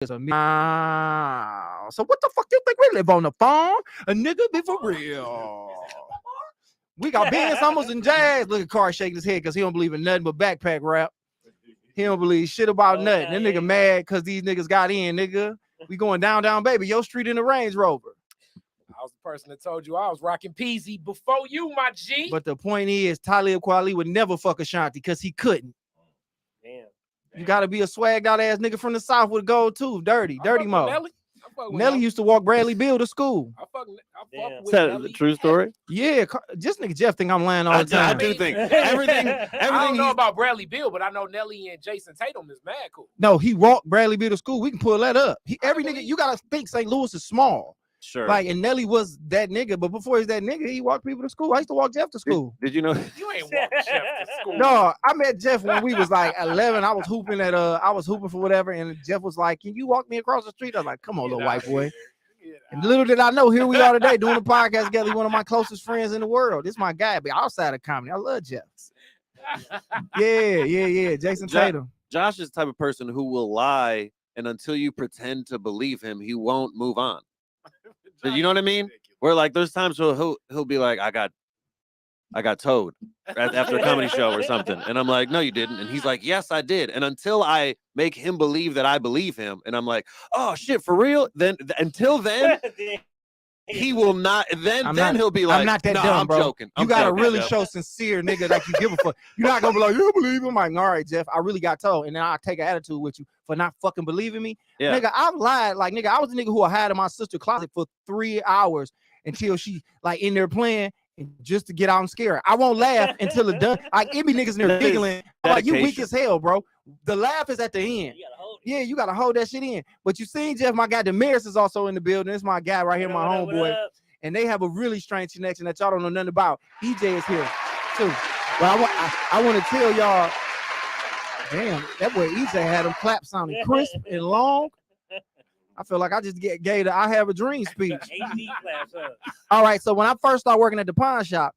So what the fuck you think we live on the farm? A nigga be for real. We got Ben Summers and Jazz. Look at Carr shaking his head because he don't believe in nothing but backpack rap. He don't believe shit about nothing. That nigga mad because these niggas got in, nigga. We going down, baby. Your street in the Range Rover. I was the person that told you I was rocking Peasy before you, my G. But the point is, Talib Kweli would never fuck Ashanti because he couldn't. Damn. You gotta be a swagged out ass nigga from the South with gold too. Dirty Mo. Nelly used to walk Bradley Bill to school. I fuck with Is that Nelly. a true story? Yeah, just nigga Jeff think I'm lying all the time. I do think everything. I don't know about Bradley Bill, but I know Nelly and Jason Tatum is mad cool. No, he walked Bradley Bill to school. We can pull that up. Every nigga, you gotta think St. Louis is small. Sure. Like, and Nelly was that nigga, but before he's that nigga, he walked people to school. I used to walk Jeff to school. Did you know? You ain't walk Jeff to school. No, I met Jeff when we was like 11. I was hooping for whatever, and Jeff was like, "Can you walk me across the street?" I was like, "Come on, little white boy." And little did I know, here we are today doing a podcast together. He's one of my closest friends in the world. This is my guy, but outside of comedy, I love Jeff. Yeah. Jason Tatum. Josh is the type of person who will lie, and until you pretend to believe him, he won't move on. You know what I mean? Where like there's times where he'll be like, I got towed after a comedy show or something. And I'm like, no, you didn't. And he's like, yes, I did. And until I make him believe that I believe him, and I'm like, oh shit, for real? Then until then, he will not. Then he'll be like, I'm not that no, dumb, I'm bro. joking. You gotta really show sincere, nigga, like you give a fuck. You're not gonna be like, you believe him? I'm like, all right, Jeff, I really got told, and then I'll take an attitude with you for not fucking believing me. Yeah. Nigga, I've lied. Like, nigga, I was the nigga who hid in my sister's closet for 3 hours until she like in there playing. Just to get out and scare her. I won't laugh until it's done. Like, it be niggas in there giggling. I'm like, you weak as hell, bro. The laugh is at the end. You gotta hold that shit in. But you seen Jeff, my guy Damaris is also in the building. It's my guy right here, my homeboy. And they have a really strange connection that y'all don't know nothing about. EJ is here too. Well, I want to tell y'all, damn, that boy EJ had him clap sounding crisp and long. I feel like I just gave the I Have a Dream speech. All right, so when I first started working at the pawn shop,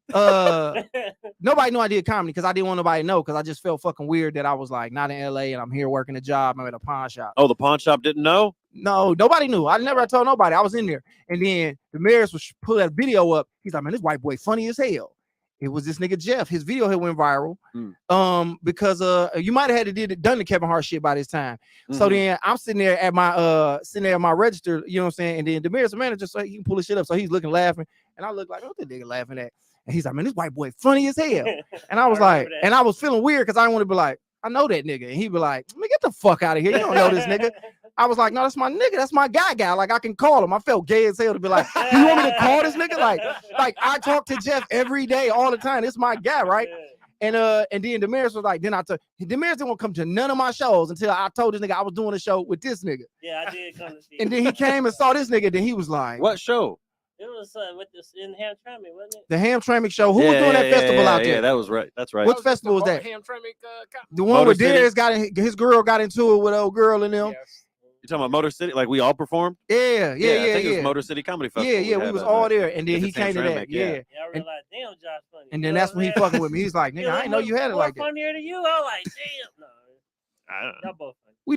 nobody knew I did comedy because I didn't want nobody to know because I just felt fucking weird that I was like not in LA and I'm here working a job. I'm at a pawn shop. Oh, the pawn shop didn't know? No, nobody knew. I never told nobody. I was in there. And then the mayor was pull that video up. He's like, man, this white boy funny as hell. It was this nigga Jeff. His video had went viral. Because you might have had done the Kevin Hart shit by this time. So then I'm sitting there at my register, you know what I'm saying? And then the mayor's manager, so he can pull his shit up. So he's looking laughing. And I look like, what the nigga laughing at? And he's like, man, this white boy funny as hell. And I was like, and I was feeling weird because I didn't want to be like, I know that nigga. And he'd be like, man, get the fuck out of here. You don't know this nigga. I was like, no, that's my nigga. That's my guy. Like, I can call him. I felt gay as hell to be like, you want me to call this nigga? Like I talk to Jeff every day, all the time. It's my guy, right? And then Damaris was like, Damaris didn't want to come to none of my shows until I told this nigga I was doing a show with this nigga. Yeah, I did come to see. And then he came and saw this nigga. Then he was like, what show? It was with this in Hamtramck, wasn't it? The Hamtramck show. Who was doing that festival out there? Yeah, that was right. That's right. What festival was that? Hamtramck. The one where Darius his girl got into it with old girl and them. Yes. You talking about Motor City? Like we all performed? Yeah. I think it was Motor City Comedy Festival. Yeah, we was all there, and then he came to that. Yeah, I realized, damn, Josh funny. And then that's when he fucking with me. He's like, nigga, I didn't know you had it like that. Funnier than you. I was like, damn. No, I don't know. y'all both funny. We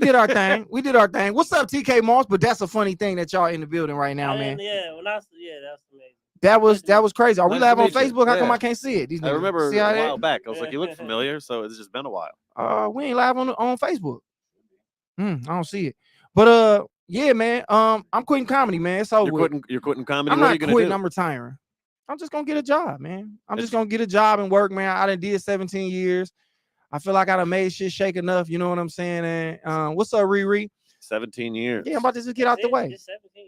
did our thing. What's up, TK Moss? But that's a funny thing that y'all in the building right now, man. Yeah, that's amazing. That was crazy. Are we live on Nice to meet you. Facebook? How come Yeah. I can't see it? I remember See how a that? while back. I was like, you look familiar, so it's just been a while. We ain't live on Facebook. I don't see it. But yeah, man. I'm quitting comedy, man. So You're quitting comedy. I'm What are not you gonna quitting. do? I'm retiring. I'm just gonna get a job, man. I'm just gonna get a job and work, man. I done did 17 years. I feel like I done made shit shake enough. You know what I'm saying? And what's up, Riri? 17 years. Yeah, I'm about to just get out the way.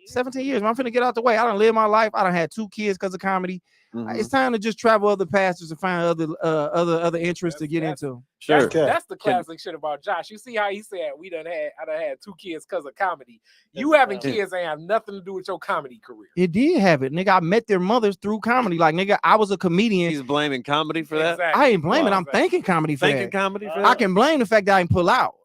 17 years. Man, I'm finna get out the way. I done lived my life. I done had 2 kids because of comedy. It's time to just travel other pastors and find other interests to get into. Sure. That's the classic shit about Josh. You see how he said I done had 2 kids because of comedy. You having kids ain't have nothing to do with your comedy career. It did have it, nigga. I met their mothers through comedy. Like, nigga, I was a comedian. He's blaming comedy for that. Exactly. I ain't blaming. I'm thanking comedy for Thanking that. comedy for that. I can blame the fact that I didn't pull out.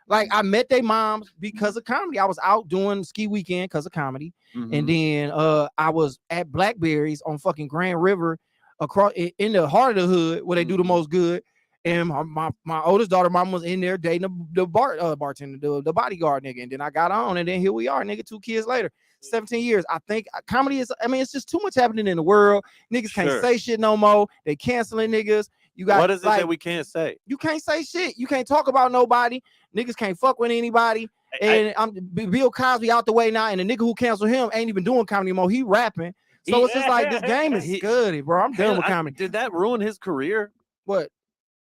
Like, I met their moms because of comedy. I was out doing ski weekend because of comedy. And then I was at Blackberries on fucking Grand River across in the heart of the hood where they do the most good. And my oldest daughter, mom was in there dating the bartender, the bodyguard nigga. And then I got on, and then here we are, nigga, 2 kids later, 17 years. I think comedy is, I mean, it's just too much happening in the world. Niggas can't say shit no more. They canceling niggas. You got what is it that we can't say? You can't say shit. You can't talk about nobody. Niggas can't fuck with anybody. And Bill Cosby out the way now, and the nigga who canceled him ain't even doing comedy anymore. He rapping. So it's just like this game is good, bro. I'm done with comedy. Did that ruin his career? What?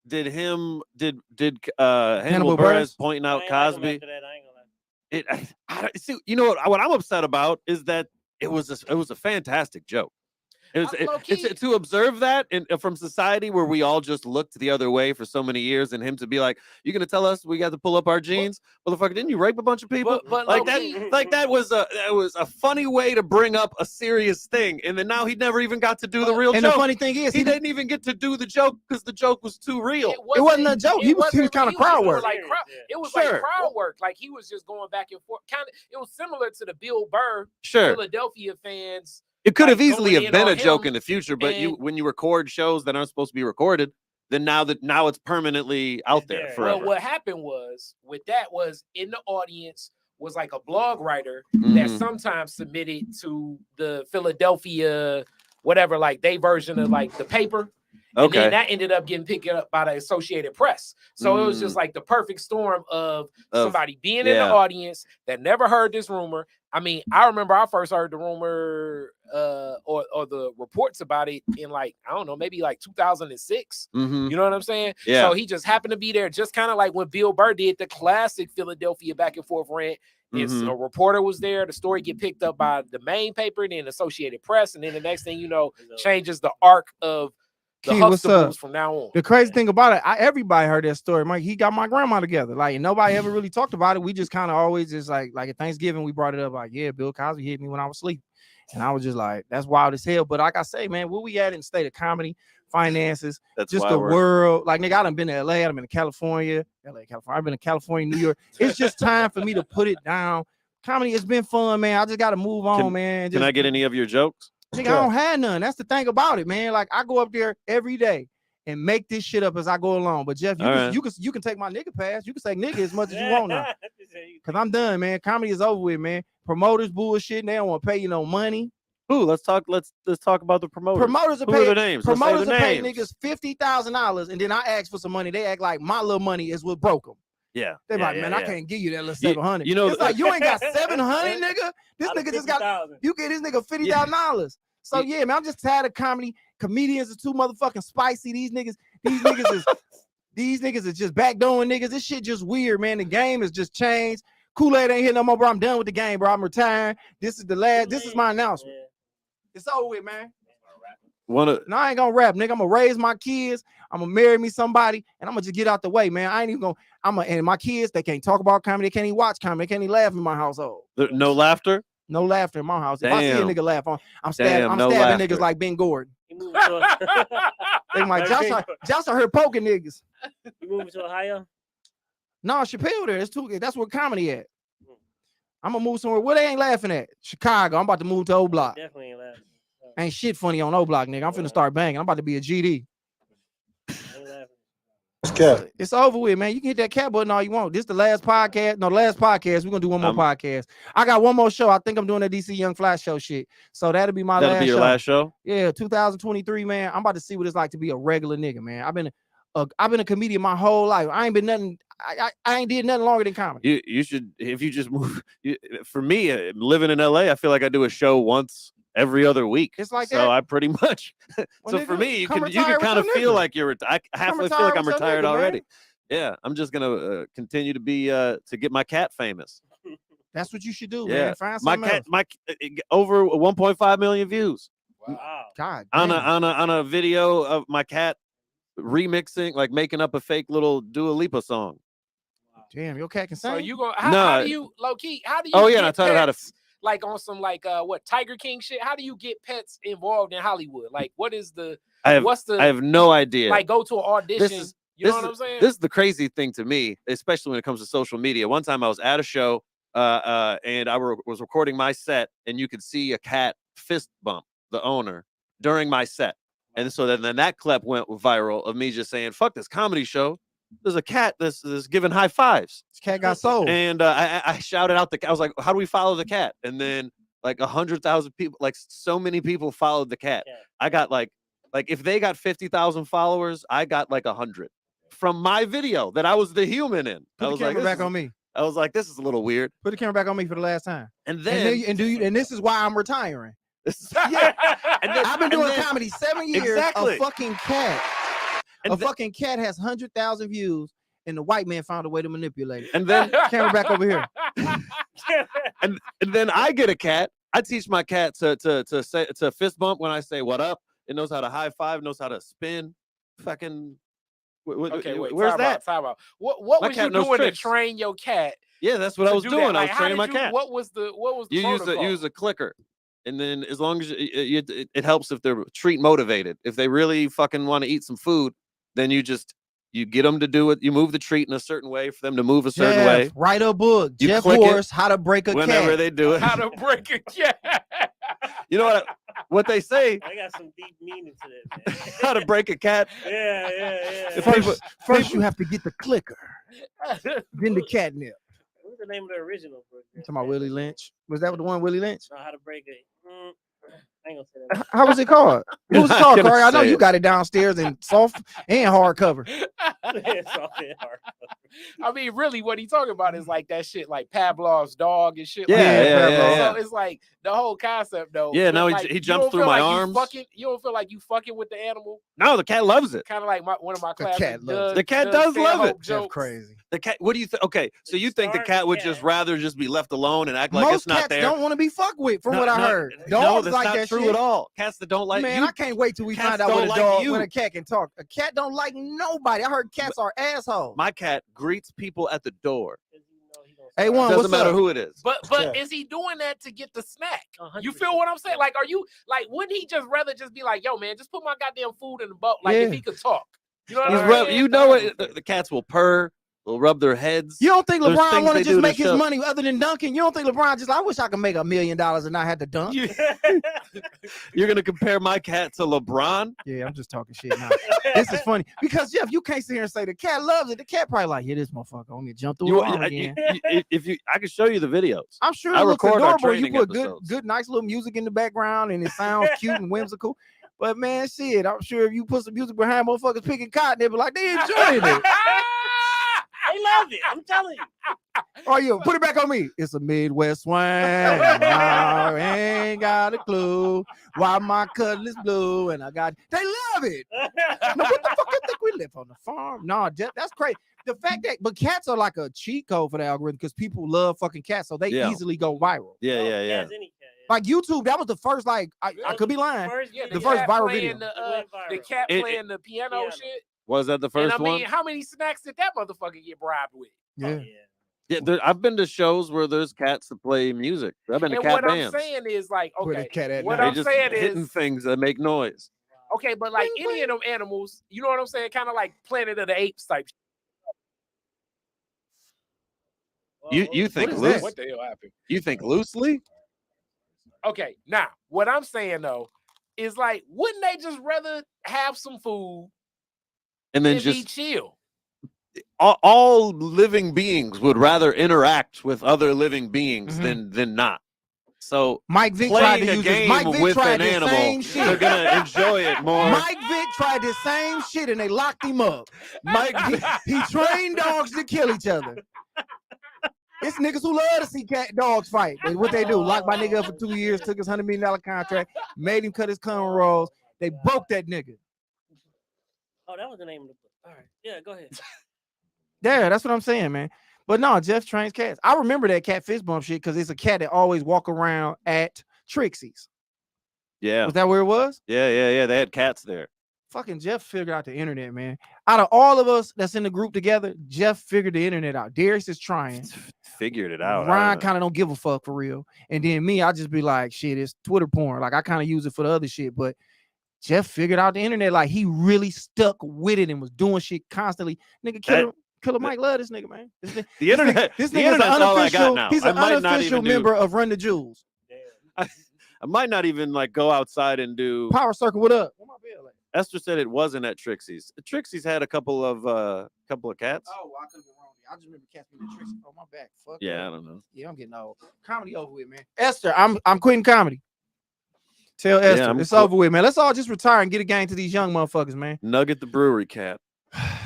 Did Hannibal Buress pointing out Cosby? See, you know what I'm upset about is that it was a fantastic joke. It's to observe that from society where we all just looked the other way for so many years, and him to be like, "You're gonna tell us we got to pull up our jeans, motherfucker? Didn't you rape a bunch of people?" But like that was a funny way to bring up a serious thing, and then now he never even got to do the real joke. And the funny thing is, he didn't even get to do the joke because the joke was too real. It wasn't a joke. He was kind of crowd work. It was like crowd work. Like he was just going back and forth. Kind of. It was similar to the Bill Burr Philadelphia fans. It could have easily have been a joke in the future, but when you record shows that aren't supposed to be recorded, then now it's permanently out there forever. Well, what happened was in the audience was like a blog writer that sometimes submitted to the Philadelphia, whatever, like they version of like the paper. And then that ended up getting picked up by the Associated Press. So it was just like the perfect storm of somebody being in the audience that never heard this rumor. I mean, I remember I first heard the rumor or the reports about it in like, I don't know, maybe like 2006. You know what I'm saying? Yeah. So he just happened to be there, just kind of like when Bill Burr did the classic Philadelphia back and forth rant. A reporter was there. The story get picked up by the main paper and then the Associated Press. And then the next thing you know, changes the arc of the Huxtables from now on. The crazy thing about it, everybody heard that story. Mike, he got my grandma together. Like nobody ever really talked about it. We just kind of always just like at Thanksgiving we brought it up. Like, yeah, Bill Cosby hit me when I was asleep, and I was just like, that's wild as hell. But like I say, man, where we at in the state of comedy, finances, just the world. Like nigga, I done been to LA, I've been to California, I've been to California, New York. It's just time for me to put it down. Comedy has been fun, man. I just got to move on, man. Can I get any of your jokes? Nigga, I don't have none. That's the thing about it, man. Like I go up there every day and make this shit up as I go along. But Jeff, you can take my nigga pass. You can say nigga as much as you want now. Cause I'm done, man. Comedy is over with, man. Promoters bullshit. They don't want to pay you no money. Ooh, let's talk about the promoters. Promoters are their names. Promoters are paying niggas $50,000, and then I ask for some money. They act like my little money is what broke them. Yeah, they're like, man, I can't give you that little 700. You know, it's like you ain't got 700, nigga. This nigga just got. You get this nigga $50,000. So yeah, man, I'm just tired of comedy. Comedians are too motherfucking spicy. These niggas is just backdooring niggas. This shit just weird, man. The game has just changed. Kool-Aid ain't here no more, bro. I'm done with the game, bro. I'm retiring. This is the last. This is my announcement. It's over with, man. No, I ain't gonna rap, nigga. I'm gonna raise my kids. I'm gonna marry me somebody, and I'm gonna just get out the way, man. I ain't even gonna. And my kids, they can't talk about comedy. They can't even watch comedy. They can't even laugh in my household. No laughter. No laughter in my house. Damn. If I see a nigga laugh, I'm stabbing niggas like Ben Gordon. They like Josh out here poking niggas. You moving to Ohio? No, Chappelle there. That's where comedy at. I'm gonna move somewhere where they ain't laughing at. Chicago. I'm about to move to O Block. Definitely ain't laughing. Ain't shit funny on O Block, nigga. I'm finna start banging. I'm about to be a GD. It's over with, man. You can hit that cat button all you want. This is the last podcast. No, the last podcast. We're gonna do one more podcast. I got one more show. I think I'm doing that DC Young Flash show shit. So that'll be my last show. Last show? Yeah, 2023, man. I'm about to see what it's like to be a regular nigga, man. I've been a comedian my whole life. I ain't been nothing. I ain't did nothing longer than comedy. You should, if you just move. For me, living in LA, I feel like I do a show once every other week. It's like so that. I pretty much. So nigga, for me, you can kind of feel like you're. I halfway feel like I'm retired already. Yeah, I'm just gonna continue to be to get my cat famous. That's what you should do, man. Find something else. My over 1.5 million views. Wow. God. On a video of my cat remixing, like making up a fake little Dua Lipa song. Damn, your cat can sing. So you go? How do you low key? How do you? Oh yeah, I taught her how to. Like on some what Tiger King shit. How do you get pets involved in Hollywood? Like what is the? I have no idea. Like go to an audition. You know what I'm saying? This is the crazy thing to me, especially when it comes to social media. One time I was at a show, and I was recording my set, and you could see a cat fist bump the owner during my set. And so then that clip went viral of me just saying, "Fuck this comedy show." There's a cat that's giving high fives. This cat got sold. And I shouted out I was like, "How do we follow the cat?" And then like 100,000 people, like so many people followed the cat. I got like if they got 50,000 followers, I got like 100 from my video that I was the human in. Put I the was camera like, back on me. I was like, this is a little weird. Put the camera back on me for the last time. And then And this is why I'm retiring. yeah. And then, I've been doing comedy 7 years. Exactly. A fucking cat. And fucking cat has 100,000 views, and the white man found a way to manipulate it. And then Camera back over here. and then I get a cat. I teach my cat to fist bump when I say what up. It knows how to high five, knows how to spin. Fucking Okay, wait. Where's that? Time out. What My was cat you knows doing tricks. to train your cat? Yeah, that's what I was do doing. that? I Like, was how training did my you- cat. What was the You protocol? use a clicker, and then as long as it helps if they're treat motivated. If they really fucking want to eat some food, then you get them to do it. You move the treat in a certain way for them to move a certain way. Jeff, write a book. You Jeff click it Horst, How to Break a Whenever Cat. they do it, How to break a cat? you know what they say? I got some deep meaning to that, man. How to break a cat. Yeah. If First you have to get the clicker, then the catnip. What's the name of the original book? You talking about Willie Lynch? Was that the one, Willie Lynch? No, how to break it. I ain't gonna say that. How was it called? What was it Not called, gonna Corey? I know say you it. got it downstairs in soft and hardcover. It's all in hard. I mean, really, what he talking about is like that shit, like Pavlov's dog and shit. Yeah, like that. yeah. So it's like the whole concept, though. Yeah, but, no, like, he you jumps don't through feel my like arms. You don't feel like you fucking with the animal. No, the cat loves it. Kind of like one of my The classic. cat loves it. The cat does love it. Jeff Jokes. crazy. The cat. What do you think? Okay, so you think the Starved cat would cat. just rather just be left alone and act like Most it's not cats there? don't want to be fucked with, from No, what I no, heard. No, Dogs that's like not that true shit. at all. Cats that don't like Man, you. I can't wait till we Cats find out don't what a like dog you. when a cat can talk. A cat don't like nobody. I heard cats are assholes. My cat greets people at the door. Hey, Juan, Doesn't what's matter up? who it is. But Yeah. is he doing that to get the snack? 100%. You feel what I'm saying? Like, are you like, wouldn't he just rather just be like, yo, man, just put my goddamn food in the boat? Like, if Yeah. he could talk, you know what He's I'm saying? you know it. The cats will purr. They'll rub their heads. You don't think There's LeBron things want they to do just to make his show- money other than dunking? You don't think LeBron just, I wish I could make $1 million and not have to dunk? You're gonna compare my cat to LeBron? Yeah, I'm just talking shit now. This is funny because Jeff, you can't sit here and say the cat loves it. The cat probably like, yeah, this motherfucker on me jump through You, the arm again. I can show you the videos. I'm sure I it looks record our adorable. You training put episodes. good, nice little music in the background, and it sounds cute and whimsical. But man, shit, I'm sure if you put some music behind motherfuckers picking cotton, they'll be like, they enjoying it. They love it. I'm telling you. Oh, you put it back on me. It's a Midwest swing. I ain't got a clue why my cutlass blue, and I got. They love it. No, what the fuck you think we live on the farm? No, that's crazy. The fact that, but cats are like a cheat code for the algorithm because people love fucking cats, so they Yeah. easily go viral. Yeah. As any cat, yeah. Like YouTube, that was the first. Like I could be lying. Yeah, The first cat viral playing video. The cat It- playing the piano shit. Was that the And first I mean, one? how many snacks did that motherfucker get bribed with? Yeah. Yeah, I've been to shows where there's cats that play music. I've been to And cat what bands. I'm saying is like, Where the okay, cat at what now? They I'm just saying hitting is, things that make noise. okay, but like any of them animals, you know what I'm saying? Kind of like Planet of the Apes type. You think is loose? that? What the hell happened? You think loosely? Okay, now what I'm saying though is like, wouldn't they just rather have some food And then and be just chill? all living beings would rather interact with other living beings Mhm. than not. So Mike Vick tried playing to a use this. game Mike Vick with tried an the animal, same they're shit. gonna enjoy it more. Mike Vick tried the same shit and they locked him up. Mike, He trained dogs to kill each other. It's niggas who love to see dogs fight. But what they do, locked my nigga up for 2 years, took his $100 million contract, made him cut his cornrows. They broke that nigga. Oh, that was the name of the book. All right. Yeah, go ahead. Yeah, that's what I'm saying, man. But no, Jeff trains cats. I remember that cat fist bump shit because it's a cat that always walk around at Trixie's. yeah, Was that where it was? yeah. They had cats there. Fucking Jeff figured out the internet, man. Out of all of us that's in the group together, Jeff figured the internet out. Darius is trying. Figured it out. Ryan kind of don't give a fuck for real. And then me, I just be like, shit, it's Twitter porn. Like I kind of use it for the other shit. But Jeff figured out the internet. Like he really stuck with it and was doing shit constantly. Nigga, Killer Mike love this nigga, man. The internet. This the nigga's an internet's all I got unofficial. now. He's I an might not unofficial even do- member of Run the Jewels. Damn. I might not even like go outside and do. Power Circle, what up? Where my bell Esther said it wasn't at Trixie's. Trixie's had a couple of cats. Oh, I could have been wrong. I just remember cats being the tricks. Oh, my back. Fuck. Yeah, that. I don't know. Yeah, I'm getting old. Comedy over with, man. Esther, I'm quitting comedy. Tell Esther it's over with, man. Let's all just retire and get a game to these young motherfuckers, man. Nugget the brewery cat.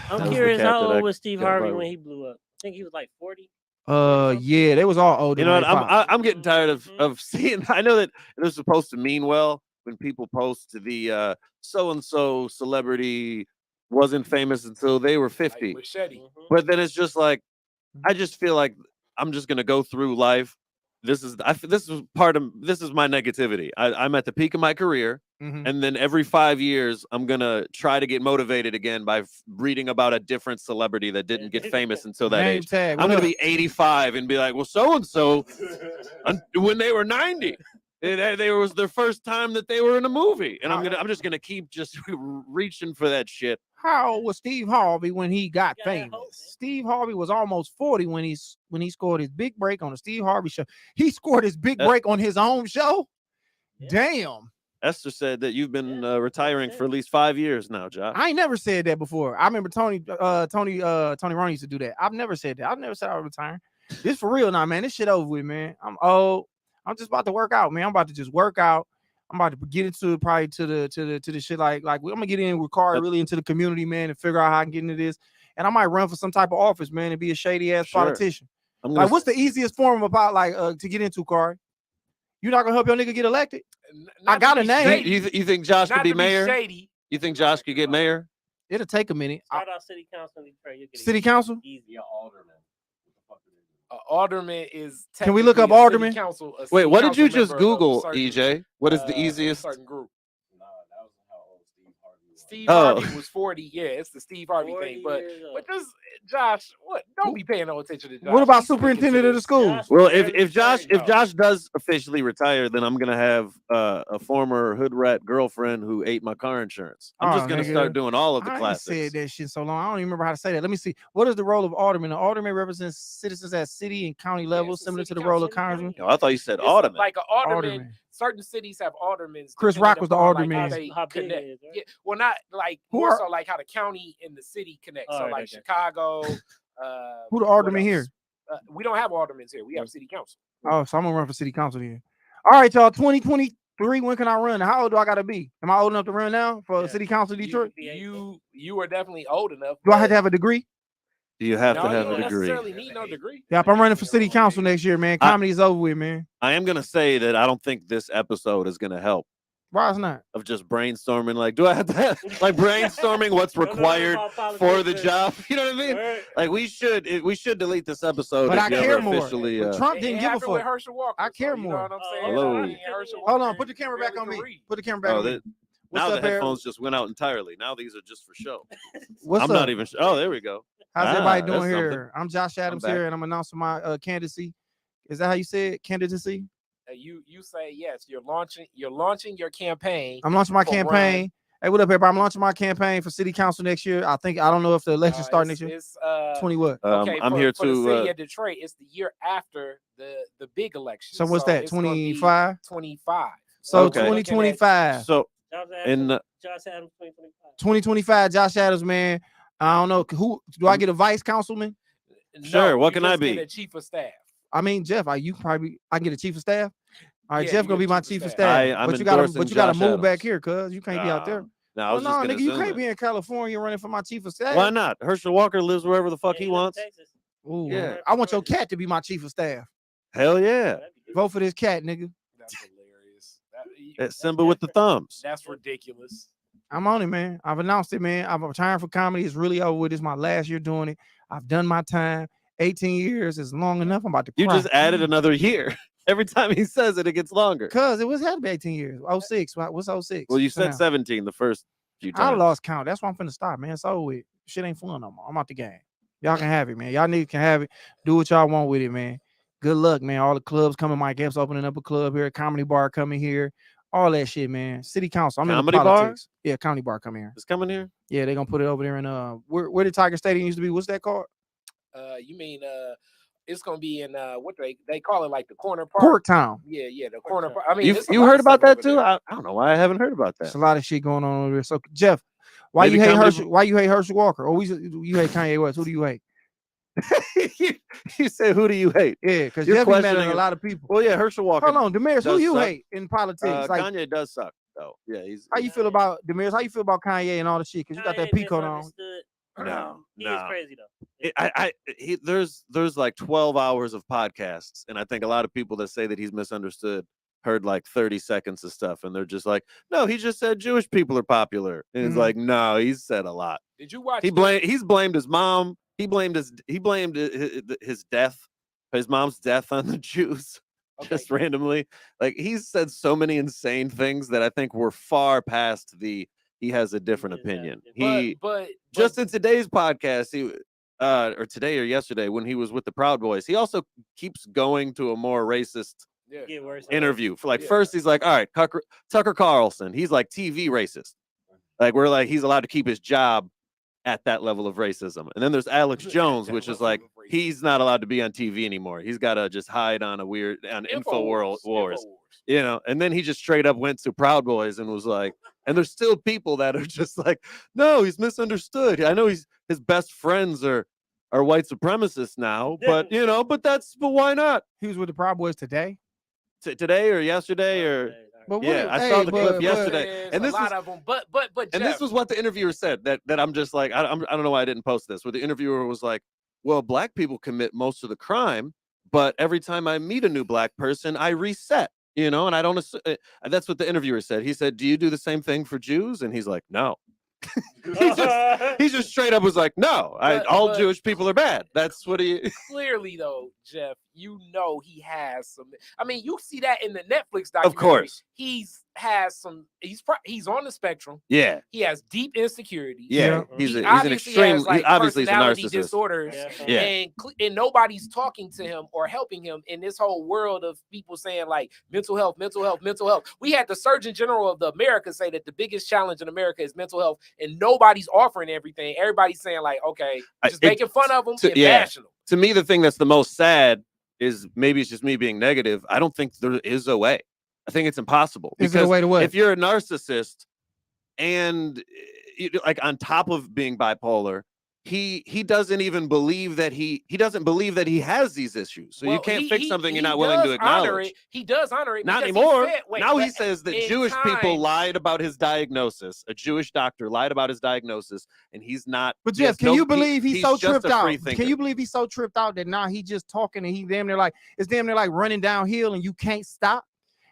I'm curious, how old was Steve Harvey when he blew up? I think he was like 40. Yeah, they was all older. You know what? I'm getting tired of seeing. I know that it was supposed to mean well when people post to the so and so celebrity wasn't famous until they were 50. Like but then it's just like I just feel like I'm just gonna go through life. This is my negativity. I'm at the peak of my career, and then every 5 years I'm gonna try to get motivated again by reading about a different celebrity that didn't get famous until that age. I'm gonna be 85 and be like, well, so and so when they were 90. They was their first time that they were in a movie, and I'm just gonna keep just reaching for that shit. How old was Steve Harvey when he got famous? Steve Harvey was almost 40 when he scored his big break on the Steve Harvey show. He scored his big break on his own show. Yeah. Damn. Esther said that you've been retiring for at least 5 years now, Josh. I ain't never said that before. I remember Tony Ron used to do that. I've never said that. I've never said I was retiring. This for real now, man. This shit over with, man. I'm old. I'm just about to work out, man. I'm about to just work out. I'm about to get into probably to the shit like I'm gonna get in with Carl really into the community, man, and figure out how I can get into this. And I might run for some type of office, man, and be a shady ass politician. Like, what's the easiest form about to get into, Carl? You're not gonna help your nigga get elected? I got a name. You think Josh could be mayor? You think Josh could get mayor? It'll take a minute. Shout out City Council in Detroit. City Council? Easy alderman. Alderman is. Can we look up alderman? Wait, what did you just Google, EJ? What is the easiest? Certain group. No, that was how old Steve Harvey was 40. Yeah, it's the Steve Harvey thing. But just Josh, what? Don't be paying no attention to Josh. What about superintendent of the school? Well, if Josh does officially retire, then I'm gonna have a former hood rat girlfriend who ate my car insurance. I'm just gonna start doing all of the classics. I said that shit so long. I don't even remember how to say that. Let me see. What is the role of alderman? The alderman represents citizens at city and county level, similar to the role of congressman. I thought you said alderman. Like an alderman. Certain cities have aldermen. Chris Rock was the alderman. Like yeah, well, not like more so like how the county and the city connect. So like Chicago. Who the alderman here? We don't have aldermen here. We have city council. Oh, so I'm gonna run for city council here. All right, y'all. 2023. When can I run? How old do I gotta be? Am I old enough to run now for city council of Detroit? You are definitely old enough. Do I have to have a degree? Do you have to have a degree? You don't necessarily need no degree. Yeah, if I'm running for city council next year, man, comedy is over with, man. I am gonna say that I don't think this episode is gonna help. Why it's not? Of just brainstorming, like, do I have to like brainstorming what's required for the job? You know what I mean? Right. Like we should delete this episode. But I care more. Officially, Trump didn't give a fuck. I care more. You know what I'm saying? Hello. Hold on, put the camera back on me. Put the camera back on me. Now the headphones just went out entirely. Now these are just for show. What's I'm up? not even sure. Oh, there we go. How's everybody doing here? I'm Josh Adams here, and I'm announcing my candidacy. Is that how you say it? Candidacy? You say yes. You're launching your campaign. I'm launching my campaign. Hey, what up, everybody? I'm launching my campaign for city council next year. I don't know if the election starts next year. It's 20 what? Okay, I'm here for the city of Detroit. It's the year after the big election. So what's that? 25? 25. So 2025. So in Josh Adams 2025, Josh Adams, man. I don't know who do I get a vice councilman? Sure. What can I be? A chief of staff. I mean, Jeff, I can get a chief of staff. All right, Yeah, Jeff gonna be my chief of staff. But you gotta move back here, cuz you can't be out there. No, nigga, you can't be in California running for my chief of staff. Why not? Herschel Walker lives wherever the fuck he wants. Ooh, yeah. I want your cat to be my chief of staff. Hell yeah. Vote for this cat, nigga. That's hilarious. That Simba with the thumbs. That's ridiculous. I'm on it, man. I've announced it, man. I'm retiring from comedy. It's really over with. It's my last year doing it. I've done my time. 18 years is long enough. I'm about to cry. You just added another year. Every time he says it, it gets longer. Cause it had to be 18 years. 06. What's 06? Well, you said 17 the first few times. I lost count. That's why I'm finna stop, man. It's over with. Shit ain't fun no more. I'm out the game. Y'all can have it, man. Y'all niggas can have it. Do what y'all want with it, man. Good luck, man. All the clubs coming. Mike Epps opening up a club here. Comedy bar coming here. All that shit, man. City council. I'm comedy in the politics. Bar? Yeah, comedy bar coming here. It's coming here? Yeah, they're gonna put it over there in where the Tiger Stadium used to be. What's that called? You mean It's gonna be in what they call it, like the corner park. Corktown. Yeah, the corner park. I mean, you heard about that too? I don't know why I haven't heard about There's that. a lot of shit going on over there. So Jeff, why Maybe you hate comedy- Herschel? Why you hate Herschel Walker? Or you hate Kanye West? Who do you hate? You said, who do you hate? Yeah, because You're Jeff be mad at questioning a lot of people. Well, yeah, Herschel Walker. Hold on, Damaris, who does you suck. hate in politics? Like, Kanye does suck, though. Yeah, he's. how you feel about Damaris? How you feel about Kanye and all the shit? Because you got that Kanye peacoat on. misunderstood. No, He is crazy though. There's like 12 hours of podcasts, and I think a lot of people that say that he's misunderstood heard like 30 seconds of stuff, and they're just like, no, he just said Jewish people are popular, and it's like, no, he's said a lot. Did you watch? He's blamed his mom. He blamed his death, his mom's death on the Jews. Just randomly. Like, he's said so many insane things that I think we're far past he has a different opinion. But Just in today's podcast, or today or yesterday, when he was with the Proud Boys, he also keeps going to a more racist interview. For like, first he's like, all right, Tucker Carlson, he's like TV racist. Like, we're like, he's allowed to keep his job at that level of racism. And then there's Alex Jones, which is like, he's not allowed to be on TV anymore. He's got to just hide on InfoWars. You know, and then he just straight up went to Proud Boys and was like, and there's still people that are just like, no, he's misunderstood. I know his best friends are white supremacists now, but why not? He was with the Proud Boys today. Today or yesterday or I saw the clip yesterday, and this lot of them. But and this was what the interviewer said that I'm just like, I don't know why I didn't post this. Where the interviewer was like, well, black people commit most of the crime, but every time I meet a new black person, I reset. And I don't. That's what the interviewer said. He said, "Do you do the same thing for Jews?" And he's like, "No." he just straight up was like, "No, all Jewish people are bad." That's what he. Clearly, though, Jeff, he has some. I mean, you see that in the Netflix documentary. Of course, he's on the spectrum. Yeah, he has deep insecurities. Yeah, he's an extreme. Obviously, he's a narcissist. Disorders. Yeah. And nobody's talking to him or helping him in this whole world of people saying like mental health. We had the Surgeon General of America say that the biggest challenge in America is mental health, and nobody's offering everything. Everybody's saying like, okay, just making fun of them and bashing them. To me, the thing that's the most sad is, maybe it's just me being negative, I don't think there is a way. I think it's impossible. Is there a way to what? If you're a narcissist and like on top of being bipolar, he doesn't even believe that he doesn't believe that he has these issues. So you can't fix something you're not willing to acknowledge. He does honor it. Not anymore. Now he says that Jewish people lied about his diagnosis. A Jewish doctor lied about his diagnosis, and he's not. But Jeff, can you believe he's so tripped out? Can you believe he's so tripped out that now he's just talking and it's damn near like running downhill and you can't stop?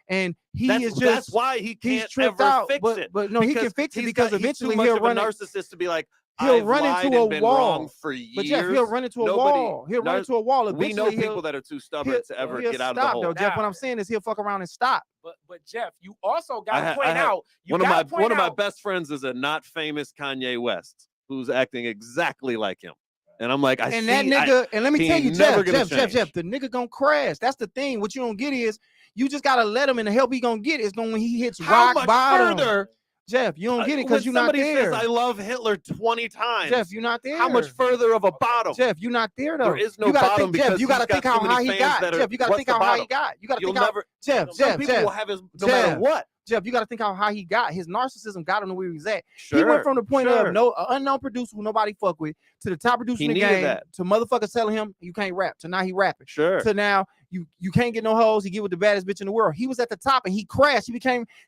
And that's why he can't tripped ever out, fix it. But no, he can fix it because eventually he'll run a narcissist to be like, he'll run into a wall for years. But Jeff, he'll run into a wall. He'll run into a wall. We know people that are too stubborn to ever get out of the hole. Though, Jeff, what I'm saying is he'll fuck around and stop. But Jeff, you also got to point out. One of my best friends is a not famous Kanye West who's acting exactly like him. And I'm like, that nigga, and let me tell you, Jeff, the nigga gonna crash. That's the thing. What you don't get is you just gotta let him, and the help he gonna get is when he hits rock bottom. Further, Jeff, you don't get it because you're not there. Somebody says I love Hitler 20 times. Jeff, you're not there. How much further of a bottom? Jeff, you're not there though. There is no bottom because you gotta think how high he got. Jeff, you gotta think how high he got. You gotta think how Jeff will have his no matter what. Jeff, you got to think how high he got. His narcissism got him to where he's at. He went from the point of unknown producer who nobody fuck with to the top producer in the game to motherfuckers telling him you can't rap. To now he rapping. To now you can't get no hoes. He get with the baddest bitch in the world. He was at the top and he crashed.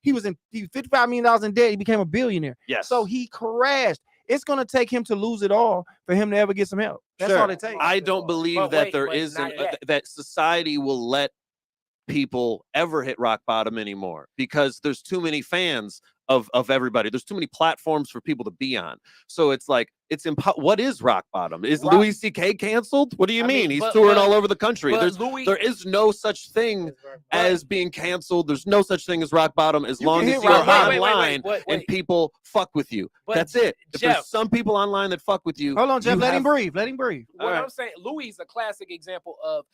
He was $55 million in debt. He became a billionaire. Yes. So he crashed. It's gonna take him to lose it all for him to ever get some help. That's all it takes. I don't believe that that society will let people ever hit rock bottom anymore because there's too many fans of everybody. There's too many platforms for people to be on. So it's like what is rock bottom? Is Louis C.K. canceled? What do you mean? He's touring all over the country. There is no such thing as being canceled. There's no such thing as rock bottom as long as you're online and people fuck with you. That's it. If there's some people online that fuck with you. Hold on, Jeff. Let him breathe. What I'm saying, Louis is a classic example of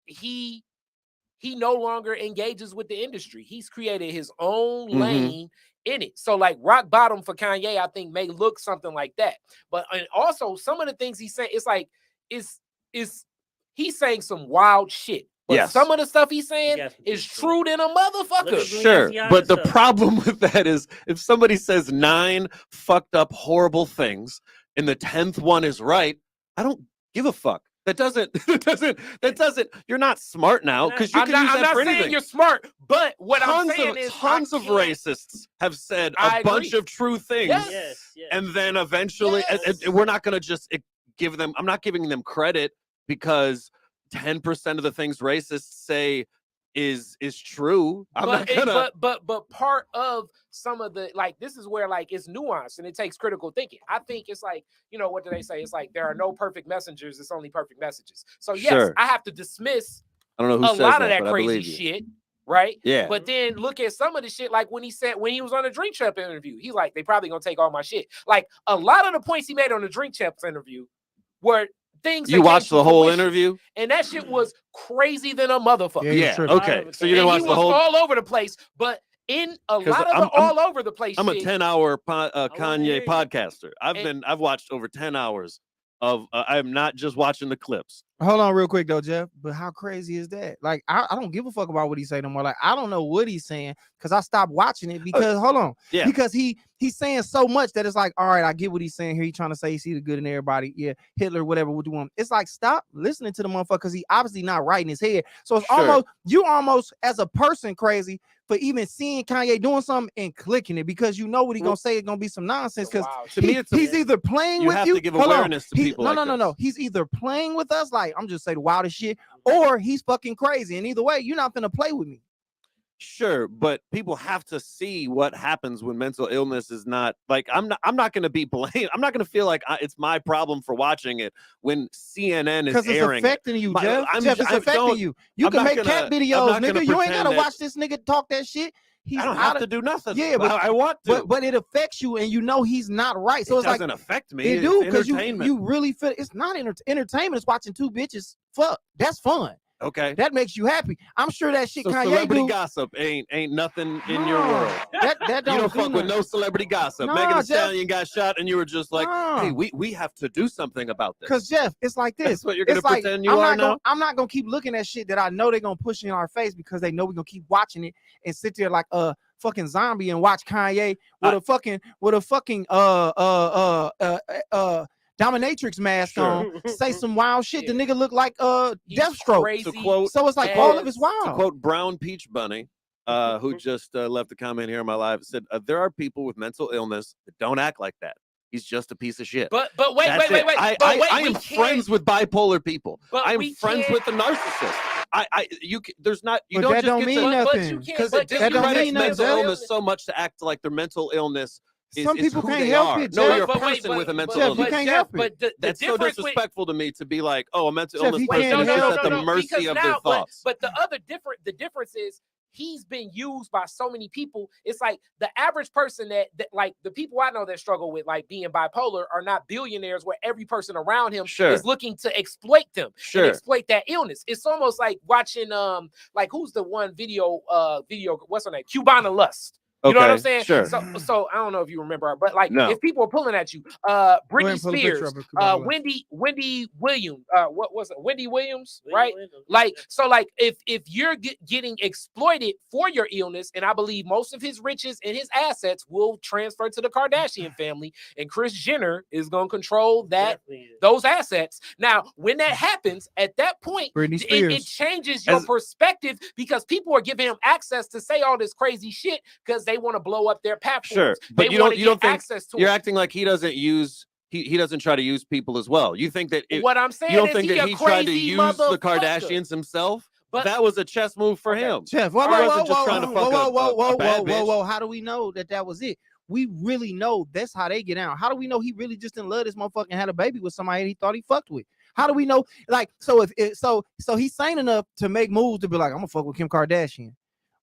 he no longer engages with the industry. He's created his own lane in it. So like rock bottom for Kanye, I think may look something like that. But and also some of the things he's saying, it's like he's saying some wild shit. But some of the stuff he's saying is true than a motherfucker. Sure, but the problem with that is if somebody says 9 fucked up horrible things and the 10th one is right, I don't give a fuck. That doesn't. You're not smart now because you can use that for anything. I'm not saying you're smart, but what I'm saying is tons of racists have said a bunch of true things, and then eventually, we're not going to just give them. I'm not giving them credit because 10% of the things racists say is true. But part of some of the, like, this is where, like, it's nuanced and it takes critical thinking. I think it's like, you know, what do they say? It's like there are no perfect messengers, it's only perfect messages. So yes, I have to dismiss a lot of that crazy shit, right? Yeah. But then look at some of the shit, like when he was on the Drink Champs interview, he's like, they probably gonna take all my shit. Like a lot of the points he made on the Drink Champs interview were things. You watched the whole interview, and that shit was crazy than a motherfucker. Yeah. Okay. So you didn't watch the whole. All over the place, but in a lot of the all over the place. I'm a 10-hour Kanye podcaster. I've watched over 10 hours of. I'm not just watching the clips. Hold on real quick though, Jeff. But how crazy is that? Like, I don't give a fuck about what he's saying no more. Like, I don't know what he's saying because I stopped watching it because hold on. Yeah. Because he's saying so much that it's like, all right, I get what he's saying here. He's trying to say he see the good in everybody. Yeah, Hitler, whatever we'll do him. It's like, stop listening to the motherfucker because he obviously not right in his head. So it's almost as a person crazy for even seeing Kanye doing something and clicking it because you know what he's gonna say. It's gonna be some nonsense because to me he's either playing with you. You have to give awareness to people. No. He's either playing with us, like I'm just saying the wildest shit, or he's fucking crazy. And either way, you're not gonna play with me. Sure, but people have to see what happens when mental illness is not like I'm not going to be blamed. I'm not going to feel like it's my problem for watching it when CNN is airing. Because it's affecting you, Jeff. Jeff, it's affecting you. You can make cat videos, nigga. You ain't gotta watch this nigga talk that shit. I don't have to do nothing. Yeah, but I want to. But it affects you, and you know he's not right. So it doesn't affect me. It do because you really feel it's not entertainment. It's watching two bitches fuck. That's fun. Okay, that makes you happy. I'm sure that shit. So Kanye celebrity gossip ain't nothing in your world. That don't you don't fuck with no celebrity gossip. Megan Thee Stallion got shot, and you were just like, "Hey, we have to do something about this." Because Jeff, it's like this. That's what you're gonna pretend you are now. I'm not gonna keep looking at shit that I know they're gonna push in our face because they know we're gonna keep watching it and sit there like a fucking zombie and watch Kanye with a fucking dominatrix mask on, say some wild shit. The nigga look like Deathstroke. So it's like all of it's wild. To quote Brown Peach Bunny, who just left a comment here on my live, said there are people with mental illness that don't act like that. He's just a piece of shit. But wait. I am friends with bipolar people. I'm friends with the narcissist. You don't mean nothing because it discredits mental illness so much to act like their mental illness. Some people can't help it. No, you're a person with a mental illness. You can't help it. But that's so disrespectful to me to be like, oh, a mental illness person is at the mercy of their thoughts. But the difference is he's been used by so many people. It's like the average person that like the people I know that struggle with like being bipolar are not billionaires where every person around him is looking to exploit them and exploit that illness. It's almost like watching like who's the one video what's her name? Cubana Lust. You know what I'm saying? Sure. So I don't know if you remember her, but like if people are pulling at you, Britney Spears, Wendy Williams, what was it? Wendy Williams, right? Like so, like if you're getting exploited for your illness, and I believe most of his riches and his assets will transfer to the Kardashian family, and Kris Jenner is gonna control those assets. Now, when that happens, at that point, it changes your perspective because people are giving him access to say all this crazy shit because they want to blow up their platforms. Sure, but you don't think access to you're acting like he doesn't use he doesn't try to use people as well. You think that what I'm saying you don't think that he tried to use the Kardashians himself? But that was a chess move for him. Jeff, whoa, how do we know that was it? We really know that's how they get out. How do we know he really just didn't love this motherfucker and had a baby with somebody he thought he fucked with? How do we know? Like, so he's sane enough to make moves to be like, I'm gonna fuck with Kim Kardashian,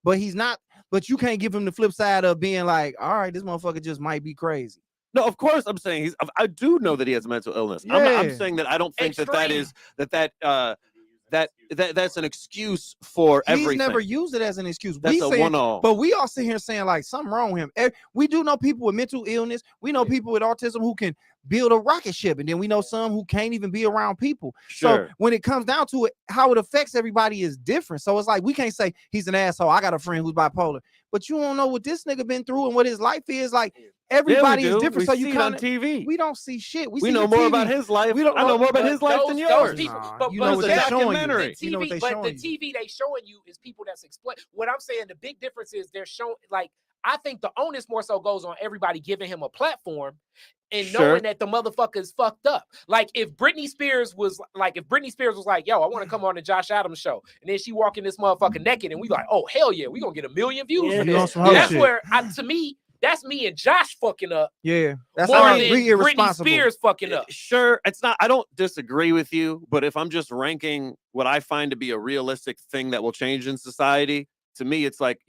but he's not. But you can't give him the flip side of being like, all right, this motherfucker just might be crazy. No, of course I'm saying I do know that he has mental illness. Yeah. I'm saying that I don't think that's an excuse for everything. He's never used it as an excuse. That's a one-off. But we all sit here saying like something wrong with him. We do know people with mental illness. We know people with autism who can build a rocket ship, and then we know some who can't even be around people. Sure. So when it comes down to it, how it affects everybody is different. So it's like we can't say he's an asshole. I got a friend who's bipolar, but you don't know what this nigga been through and what his life is like. Everybody is different. We so you see kind it on TV. We don't see shit. We know more about his life. I know more about his life than yours. People, but you know what they're showing you. The TV, but the TV they showing you is people that's explain. What I'm saying, the big difference is they're showing like. I think the onus more so goes on everybody giving him a platform and knowing that the motherfucker is fucked up. Like if Britney Spears was like, yo, I want to come on the Josh Adams show. And then she walking this motherfucker naked and we like, oh, hell yeah, we going to get 1 million views for this. That's where, to me, that's me and Josh fucking up. Yeah. That's more than Britney Spears fucking up. Sure. It's not, I don't disagree with you, but if I'm just ranking what I find to be a realistic thing that will change in society, to me, it's like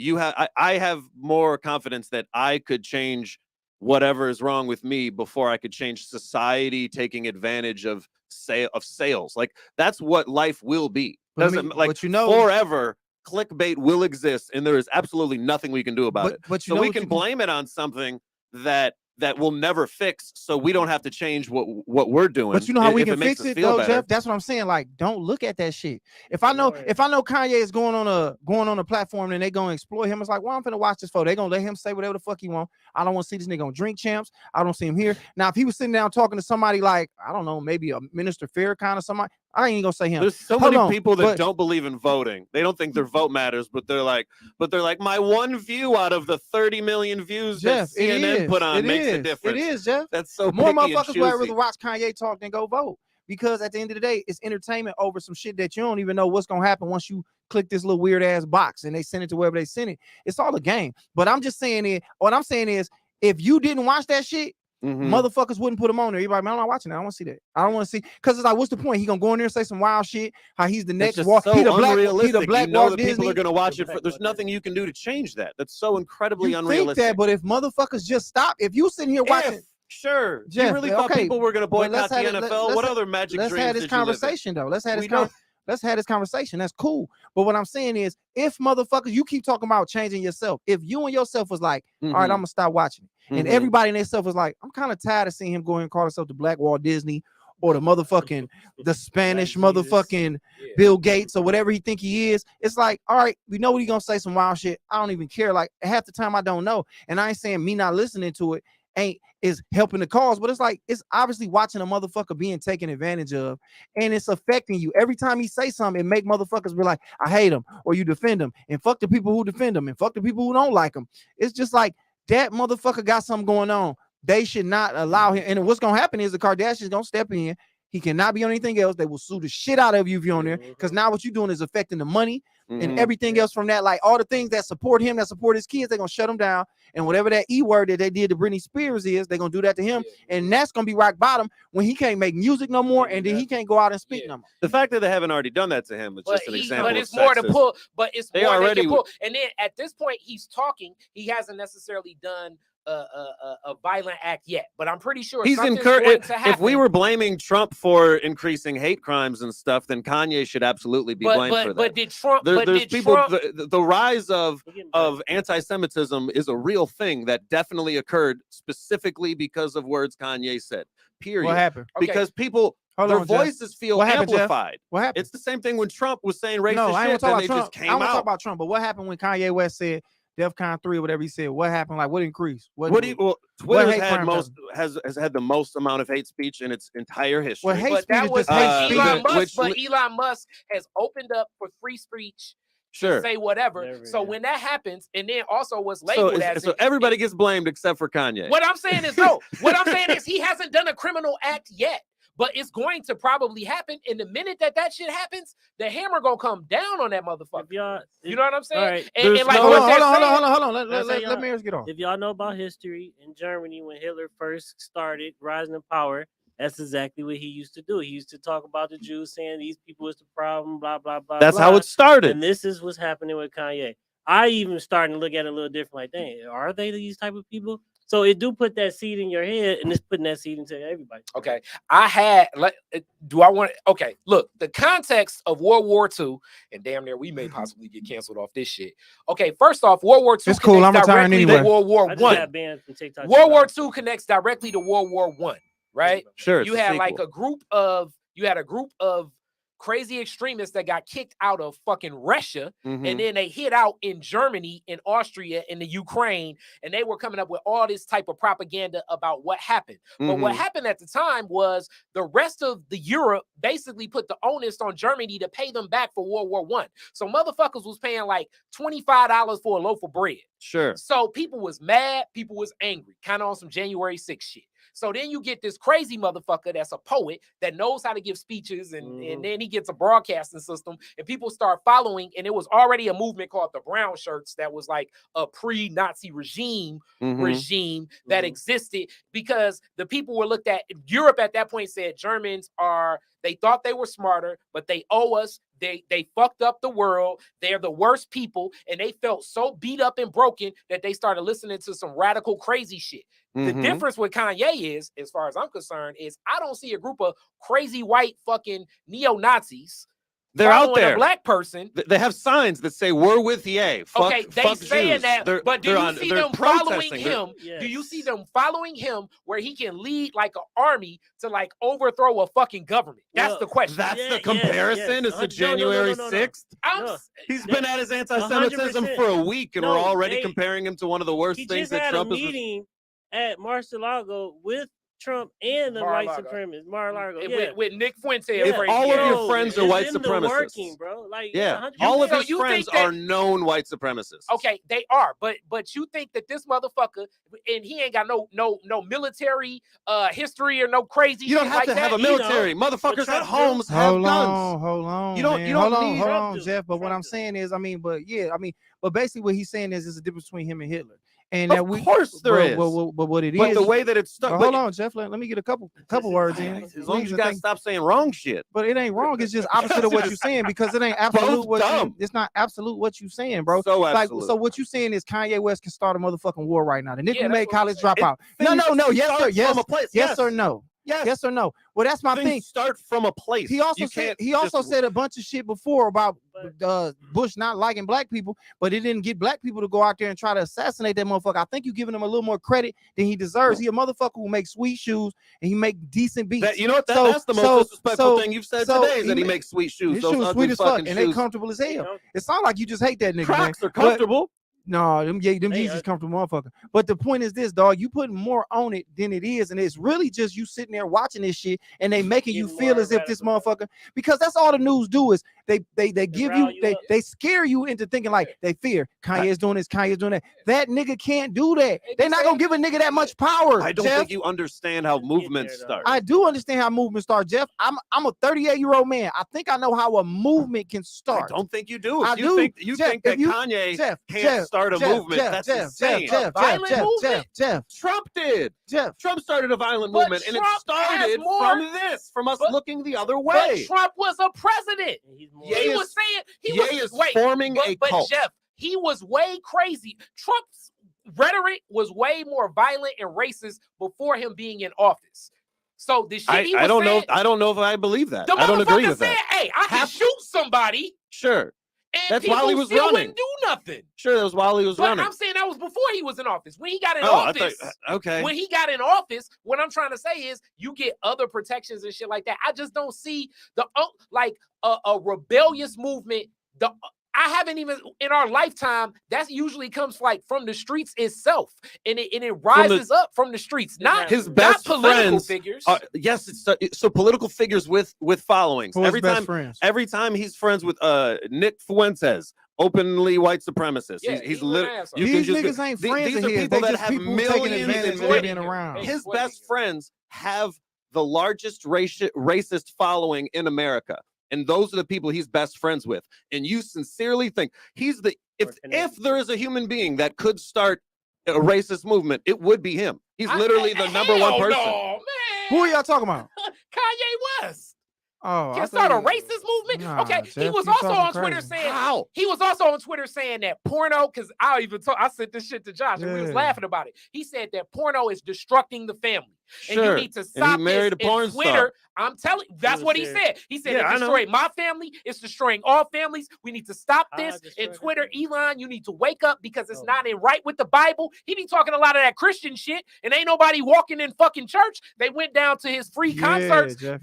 I have more confidence that I could change whatever is wrong with me before I could change society taking advantage of sales. Like that's what life will be. But you know, forever clickbait will exist, and there is absolutely nothing we can do about it. But so we can blame it on something that will never fix, so we don't have to change what we're doing. But you know how we can fix it though, Jeff? That's what I'm saying. Like, don't look at that shit. If I know Kanye is going on a platform and they gonna exploit him, it's like, well, I'm finna watch this for. They gonna let him say whatever the fuck he want. I don't want to see this nigga on Drink Champs. I don't see him here. Now, if he was sitting down talking to somebody like, I don't know, maybe a Minister Farrakhan or somebody, I ain't gonna say him. There's so many people that don't believe in voting. They don't think their vote matters, but they're like, my one view out of the 30 million views Jeff, that CNN put on makes a difference. It is, Jeff. That's so more motherfuckers would rather watch Kanye talk than go vote, because at the end of the day, it's entertainment over some shit that you don't even know what's gonna happen once you click this little weird ass box and they send it to wherever they send it. It's all a game. But I'm just saying what I'm saying is, if you didn't watch that shit, motherfuckers wouldn't put him on there. Everybody, man, I'm not watching that. I don't want to see that. I don't want to see, because it's like, what's the point? He gonna go in there and say some wild shit. How he's the next walk. So he the black you know Walt that people are gonna watch it. There's nothing you can do to change that. That's so incredibly unrealistic. Think that, but if motherfuckers just stop, if you sitting here watching, sure, Jeff, you really thought people were gonna boycott the NFL? What other magic dreams? Let's have this conversation though. Let's have this conversation. That's cool. But what I'm saying is, if motherfuckers, you keep talking about changing yourself. If you and yourself was like, all right, I'm gonna stop watching it, and everybody in themselves was like, I'm kind of tired of seeing him go and call himself the Black Walt Disney or the motherfucking the Spanish motherfucking Bill Gates or whatever he think he is. It's like, all right, we know what he gonna say some wild shit. I don't even care. Like half the time I don't know, and I ain't saying me not listening to it is helping the cause, but it's like, it's obviously watching a motherfucker being taken advantage of, and it's affecting you. Every time he say something, it make motherfuckers be like, I hate him, or you defend him, and fuck the people who defend him, and fuck the people who don't like him. It's just like, that motherfucker got something going on. They should not allow him. And what's gonna happen is the Kardashians gonna step in. He cannot be on anything else. They will sue the shit out of you if you're on there, because now what you're doing is affecting the money and everything else from that. Like all the things that support him, that support his kids, they're gonna shut him down. And whatever that E word that they did to Britney Spears is, they're gonna do that to him. And that's gonna be rock bottom when he can't make music no more, and then he can't go out and speak no more. The fact that they haven't already done that to him is just an example. But it's more to pull. But it's they more already to pull. And then at this point, he's talking. He hasn't necessarily done a violent act yet, but I'm pretty sure he's encouraged. If we were blaming Trump for increasing hate crimes and stuff, then Kanye should absolutely be blamed for that. But did Trump? The rise of anti-Semitism is a real thing that definitely occurred specifically because of words Kanye said. Period. What happened? Because people, their voices feel amplified. What happened? It's the same thing when Trump was saying racist shit, and they just came out. I want to talk about Trump, but what happened when Kanye West said DEFCON 3 or whatever he said? What happened? Like, what increased? Twitter has had the most amount of hate speech in its entire history. Well, hate speech was Elon Musk, but Elon Musk has opened up for free speech. Sure. Say whatever. So when that happens, and then also what's labeled so everybody gets blamed except for Kanye. What I'm saying is no. What I'm saying is he hasn't done a criminal act yet. But it's going to probably happen. And the minute that shit happens, the hammer gonna come down on that motherfucker. You know what I'm saying? Right. And like, hold on. Let me get off. If y'all know about history in Germany, when Hitler first started rising in power, that's exactly what he used to do. He used to talk about the Jews, saying these people is the problem, blah, blah, blah. That's how it started. And this is what's happening with Kanye. I even starting to look at it a little different. Like, dang, are they these type of people? So it do put that seed in your head, and it's putting that seed into everybody. Okay, okay, look, the context of World War II, and damn near we may possibly get canceled off this shit. Okay, first off, World War II it's cool. I'm retiring anyway. World War I. World War II connects directly to World War I. right? Sure. You had like a group of crazy extremists that got kicked out of fucking Russia, and then they hid out in Germany, in Austria, in the Ukraine, and they were coming up with all this type of propaganda about what happened. But what happened at the time was the rest of the Europe basically put the onus on Germany to pay them back for World War I. So motherfuckers was paying like $25 for a loaf of bread. Sure. So people was mad, people was angry, kind of on some January 6th shit. So then you get this crazy motherfucker that's a poet that knows how to give speeches, and then he gets a broadcasting system, and people start following. And it was already a movement called the Brown Shirts that was like a pre-Nazi regime that existed, because the people were looked at. Europe at that point said Germans they thought they were smarter, but they owe us. They fucked up the world. They're the worst people, and they felt so beat up and broken that they started listening to some radical crazy shit. The difference with Kanye is, as far as I'm concerned, is I don't see a group of crazy white fucking neo-Nazis. They're out there. A black person. They have signs that say "We're with Ye." Fuck, okay, they fuck saying Jews. that, but do you see them following him? Yes. Do you see them following him where he can lead like an army to like overthrow a fucking government? That's the question. That's the comparison. It's the January 6th. He's been at his anti-Semitism for a week, and we're already comparing him to one of the worst things that Trump is. He just had a meeting at Mar-a-Lago with Trump and the white supremacists, Mar-a-Lago, with Nick Fuentes. If all of your friends are white supremacists, bro, like all of his friends are known white supremacists. Okay, they are, but you think that this motherfucker, and he ain't got no military history or no crazy. You don't have to have a military. Motherfuckers at homes have guns. Hold on. You don't need. Hold on, Jeff. But what I'm saying is, but basically what he's saying is, there's a difference between him and Hitler. And of course there is. But what it is, but the way that it's stuck. Hold on, Jeff. Let me get a couple words in. As long as you guys stop saying wrong shit. But it ain't wrong. It's just opposite of what you're saying, because it ain't absolute. It's not absolute what you're saying, bro. So absolute. So what you're saying is Kanye West can start a motherfucking war right now. The nigga who made college dropout. No. Yes, sir. Yes or no. Yes or no? Well, that's my thing. Start from a place. He also said a bunch of shit before about Bush not liking black people, but it didn't get black people to go out there and try to assassinate that motherfucker. I think you're giving him a little more credit than he deserves. He a motherfucker who makes sweet shoes and he make decent beats. You know what? That's the most disrespectful thing you've said today, is that he makes sweet shoes. His shoes sweet as fuck, and they comfortable as hell. It sounds like you just hate that nigga. Crocs are comfortable. No, them Yeezys comfortable motherfucker. But the point is this, dog, you putting more on it than it is, and it's really just you sitting there watching this shit, and they making you feel as if this motherfucker, because that's all the news do is they give you they scare you into thinking like they fear Kanye's doing this, Kanye's doing that. That nigga can't do that. They're not gonna give a nigga that much power. I don't think you understand how movements start. I do understand how movements start, Jeff. I'm a 38-year-old man. I think I know how a movement can start. I don't think you do. You think that Kanye can't start a movement. That's insane. Jeff. Trump did. Trump started a violent movement, and it started from us looking the other way. But Trump was a president. He was forming a cult. But Jeff, he was way crazy. Trump's rhetoric was way more violent and racist before him being in office. So the shit I don't know if I believe that. I don't agree with that. Hey, I can shoot somebody. Sure. And that's while he was running. Wouldn't do nothing. Sure, that was while he was running. I'm saying that was before he was in office. When he got in office, when he got in office, what I'm trying to say is you get other protections and shit like that. I just don't see a rebellious movement. I haven't even in our lifetime. That usually comes from the streets itself, and it rises up from the streets. Not his best political figures. Yes, so political figures with followings. Every time he's friends with Nick Fuentes, openly white supremacist. Yeah, he's literally. These niggas ain't friends. These are people that have millions living around. His best friends have the largest racist following in America. And those are the people he's best friends with. And you sincerely think he's if there is a human being that could start a racist movement, it would be him. He's literally the number one person. No, man. Who are y'all talking about? Kanye West. Oh, can start a racist movement? Nah, okay, Jeff, he was also on Twitter crazy. saying how he was also on Twitter saying that porno, because I sent this shit to Josh and we was laughing about it. He said that porno is destructing the family. And you need to stop this. And Twitter, I'm telling you, that's what he said. He said it destroyed my family. It's destroying all families. We need to stop this. And Twitter, Elon, you need to wake up because it's not in right with the Bible. He be talking a lot of that Christian shit, and ain't nobody walking in fucking church. They went down to his free concerts to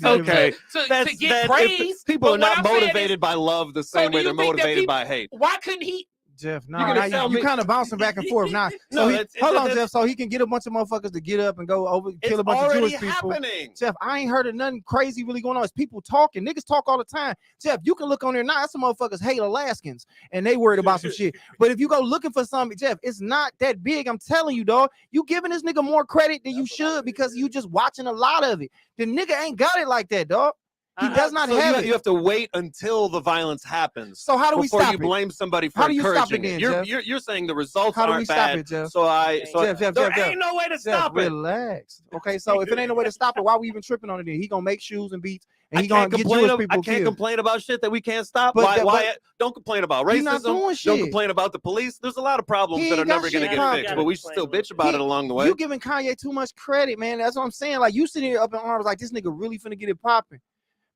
get praise. People are not motivated by love the same way they're motivated by hate. Why couldn't he? Jeff, you kind of bouncing back and forth now. Hold on, Jeff. So he can get a bunch of motherfuckers to get up and go over, kill a bunch of Jewish people. Jeff, I ain't heard of nothing crazy really going on. It's people talking. Niggas talk all the time. Jeff, you can look on there now. Some motherfuckers hate Alaskans and they worried about some shit. But if you go looking for something, Jeff, it's not that big. I'm telling you, dog. You giving this nigga more credit than you should because you just watching a lot of it. The nigga ain't got it like that, dog. He does not have it. You have to wait until the violence happens. So how do we stop it? Before you blame somebody for encouraging it. You're saying the results aren't bad. Jeff? Jeff, there ain't no way to stop it. Relax. Okay, so if it ain't no way to stop it, why are we even tripping on it then? He gonna make shoes and beats and he gonna get Jewish people I can't complain about shit that we can't stop. Why don't complain about racism. Don't complain about the police. There's a lot of problems that are never gonna get fixed, but we should still bitch about it along the way. You giving Kanye too much credit, man. That's what I'm saying. Like you sitting here up in arms like this nigga really finna get it popping.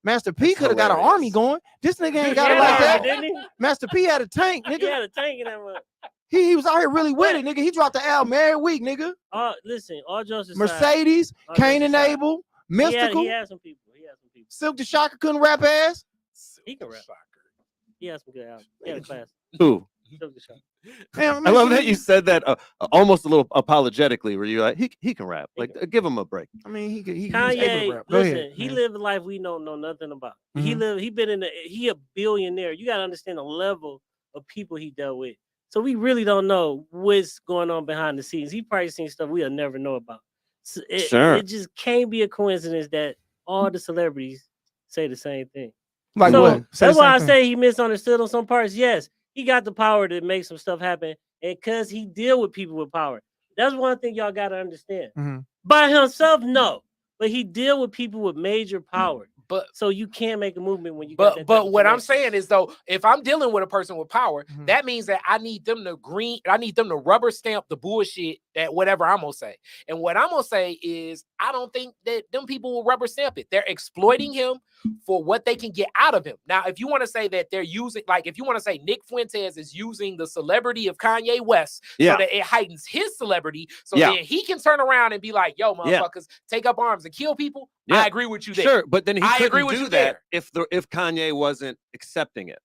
Master P could have got an army going. This nigga ain't got it like that. Didn't he? Master P had a tank, nigga. He had a tank in that one. He was out here really with it, nigga. He dropped the album every week, nigga. Listen, all jokes aside, Mercedes, Cain and Abel, Mystical. He had some people. Silk the Shocker couldn't rap ass. He can rap. He had some good albums. He had a class. Who? Silk the Shocker. Man, I love that you said that almost a little apologetically, where you're like, he can rap. Like, give him a break. I mean, he Kanye, rap. listen, he lived a life we don't know nothing about. Mm-hmm. He a billionaire. You gotta understand the level of people he dealt with. So we really don't know what's going on behind the scenes. He probably seen stuff we'll never know about. So it just can't be a coincidence that all the celebrities say the same thing. Like so what? That's why I say he misunderstood on some parts. Yes. He got the power to make some stuff happen, and because he deal with people with power. That's one thing y'all got to understand. Mm-hmm. By himself, no, but he deal with people with major power. But so you can't make a movement when you. But what I'm saying is though, if I'm dealing with a person with power, that means that I need them to rubber stamp the bullshit that whatever I'm gonna say. And what I'm gonna say is I don't think that them people will rubber stamp it. They're exploiting him for what they can get out of him. Now, if you want to say that they're using, like if you want to say Nick Fuentes is using the celebrity of Kanye West so that it heightens his celebrity, so then he can turn around and be like, yo, motherfuckers, take up arms and kill people. I agree with you there. Sure, but then he couldn't do that there. if Kanye wasn't accepting it.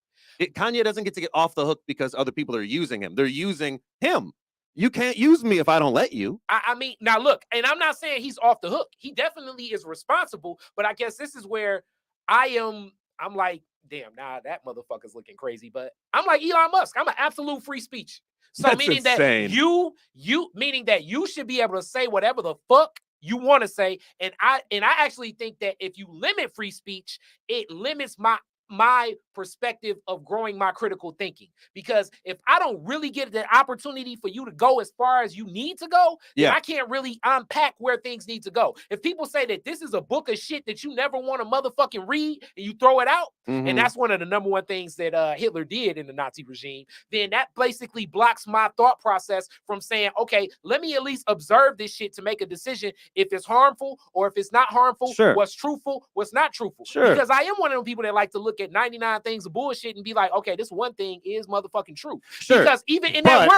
Kanye doesn't get to get off the hook because other people are using him. They're using him. You can't use me if I don't let you. I mean, now look, and I'm not saying he's off the hook. He definitely is responsible, but I guess this is where I'm like, damn, nah, that motherfucker's looking crazy. But I'm like Elon Musk. I'm an absolute free speech. So That's meaning insane. that meaning that you should be able to say whatever the fuck you want to say. And I actually think that if you limit free speech, it limits my perspective of growing my critical thinking. Because if I don't really get the opportunity for you to go as far as you need to go, then I can't really unpack where things need to go. If people say that this is a book of shit that you never want to motherfucking read and you throw it out, and that's one of the number one things that Hitler did in the Nazi regime, then that basically blocks my thought process from saying, okay, let me at least observe this shit to make a decision if it's harmful or if it's not harmful, what's truthful, what's not truthful. Because I am one of them people that like to look at 99 things of bullshit and be like, okay, this one thing is motherfucking true. Because even in that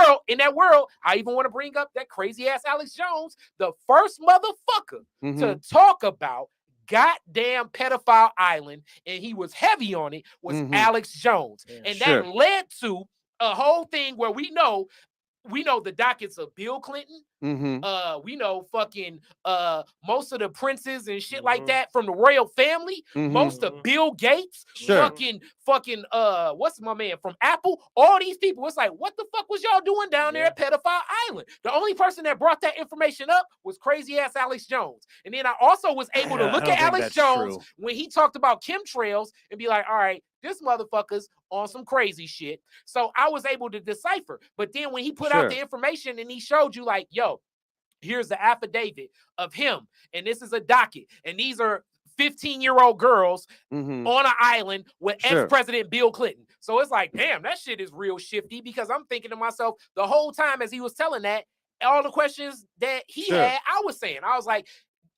world, I even want to bring up that crazy ass Alex Jones, the first motherfucker to talk about goddamn pedophile island, and he was heavy on it, was Alex Jones. And that led to a whole thing where we know the dockets of Bill Clinton. We know fucking most of the princes and shit like that from the royal family. Most of Bill Gates, fucking what's my man from Apple? All these people. It's like, what the fuck was y'all doing down there at Pedophile Island? The only person that brought that information up was crazy ass Alex Jones. And then I also was able to look at Alex Jones when he talked about chemtrails and be like, all right, this motherfucker's on some crazy shit. So I was able to decipher. But then when he put out the information and he showed you like, yo, here's the affidavit of him. And this is a docket. And these are 15-year-old girls on an island with ex-president Bill Clinton. So it's like, damn, that shit is real shifty, because I'm thinking to myself the whole time as he was telling that, all the questions that he had, I was saying, I was like,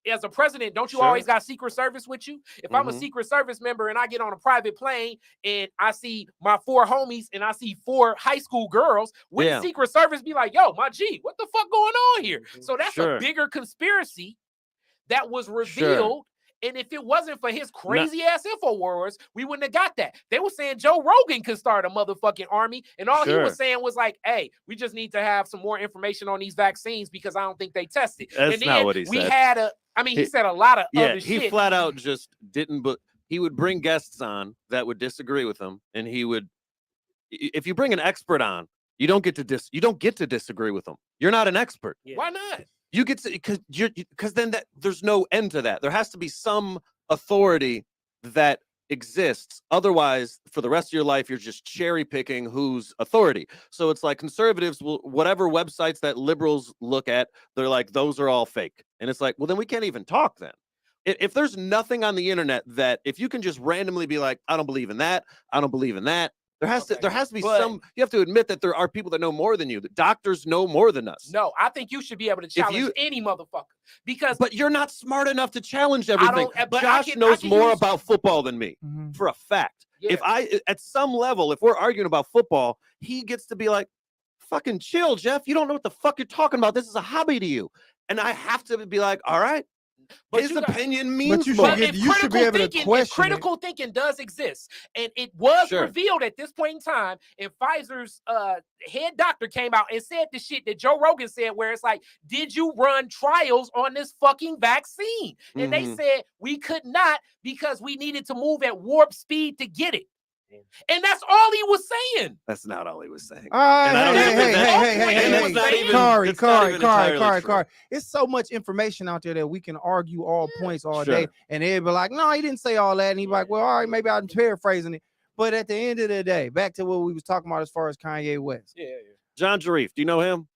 as a president, don't you Sure. always got Secret Service with you? If I'm a Mhm. Secret Service member and I get on a private plane and I see my 4 homies and I see 4 high school girls, wouldn't Yeah. Secret Service be like, yo, my G, what the fuck going on here? So that's Sure. a bigger conspiracy that was revealed. Sure. And if it wasn't for his crazy ass InfoWars, we wouldn't have got that. They were saying Joe Rogan could start a motherfucking army. And all he Sure. was saying was like, hey, we just need to have some more information on these vaccines because I don't think they tested. That's and not then what he we said. had he said a lot of other he shit. flat out just didn't, but he would bring guests on that would disagree with him. And he would, if you bring an expert on, you don't get to disagree with them. You're not an expert. Yeah. Why not? You get to, because then there's no end to that. There has to be some authority that exists. Otherwise, for the rest of your life, you're just cherry picking whose authority. So it's like conservatives will, whatever websites that liberals look at, they're like, those are all fake. And it's like, well, then we can't even talk then. If there's nothing on the internet that if you can just randomly be like, I don't believe in that, I don't believe in that. There has to be some, you have to admit that there are people that know more than you. That doctors know more than us. No, I think you should be able to challenge any motherfucker because. But you're not smart enough to challenge everything. But Josh knows more about football than me, for a fact. Yeah. If I, at some level, if we're arguing about football, he gets to be like, fucking chill, Jeff. You don't know what the fuck you're talking about. This is a hobby to you. And I have to be like, all right. But his opinion means more. You should be able to question critical thinking does exist, and it was revealed at this point in time. And Pfizer's head doctor came out and said the shit that Joe Rogan said, where it's like, "Did you run trials on this fucking vaccine?" And they said we could not because we needed to move at warp speed to get it. And that's all he was saying. That's not all he was saying. Hey, Kari. It's so much information out there that we can argue all points all day. And they'd be like, no, he didn't say all that. And he'd be like, well, all right, maybe I'm paraphrasing it. But at the end of the day, back to what we was talking about as far as Kanye West. Yeah. John Jarreef, do you know him?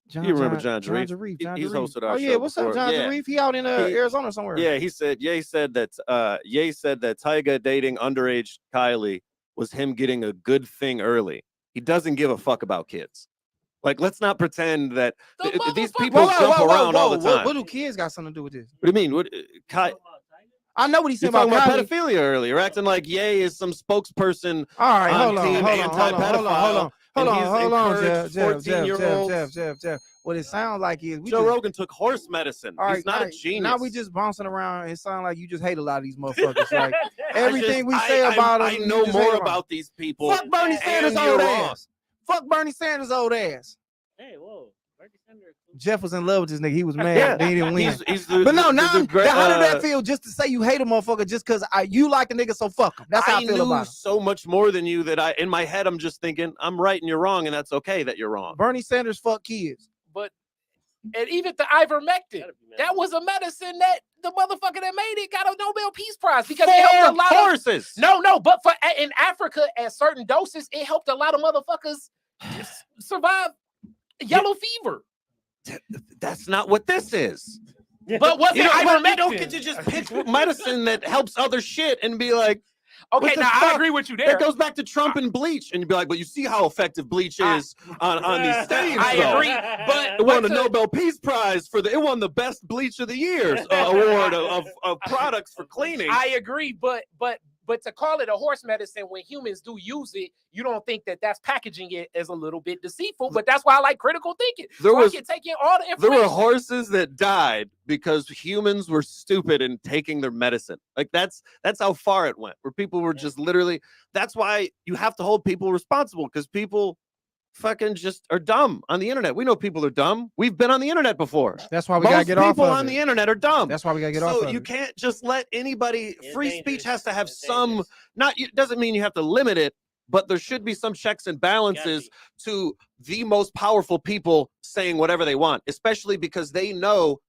You remember John Jarreef? He's hosted our show. What's up, John Jarreef? He out in Arizona somewhere. Yeah, he said, Ye said that Tyga dating underage Kylie was him getting a good thing early. He doesn't give a fuck about kids. Like, let's not pretend that these people jump around all the time. What do kids got something to do with this? What do you mean? I know what he said about pedophilia earlier, acting like Ye is some spokesperson. All right, hold on, Jeff. What it sounds like is Joe Rogan took horse medicine. He's not a genius. Now we just bouncing around. It sounds like you just hate a lot of these motherfuckers. Like everything we say about them. I know more about these people. Fuck Bernie Sanders' old ass. Fuck Bernie Sanders' old ass. Hey, whoa. Jeff was in love with this nigga. He was mad. He didn't win. But no, now how did that feel just to say you hate a motherfucker just because you like a nigga, so fuck him? That's how I feel about him. So much more than you that in my head, I'm just thinking, I'm right and you're wrong, and that's okay that you're wrong. Bernie Sanders fuck kids. And even the ivermectin, that was a medicine that the motherfucker that made it got a Nobel Peace Prize because it helped a lot of horses. But in Africa at certain doses, it helped a lot of motherfuckers survive yellow fever. That's not what this is. But what's ivermectin? You don't get to just pick medicine that helps other shit and be like, okay, now I agree with you there. That goes back to Trump and bleach, and you'd be like, "But you see how effective bleach is on these studies." I agree, but it won a Nobel Peace Prize it won the best bleach of the year award of products for cleaning. I agree, but to call it a horse medicine when humans do use it, you don't think that that's packaging it as a little bit deceitful. But that's why I like critical thinking. I can take in all the information. There were horses that died because humans were stupid in taking their medicine. Like that's how far it went, where people were just literally. That's why you have to hold people responsible, because people fucking just are dumb on the internet. We know people are dumb. We've been on the internet before. That's why we gotta get off of it. People on the internet are dumb. That's why we gotta get off of it. So you can't just let anybody. Free speech has to have some. It doesn't mean you have to limit it, but there should be some checks and balances to the most powerful people saying whatever they want, especially because they know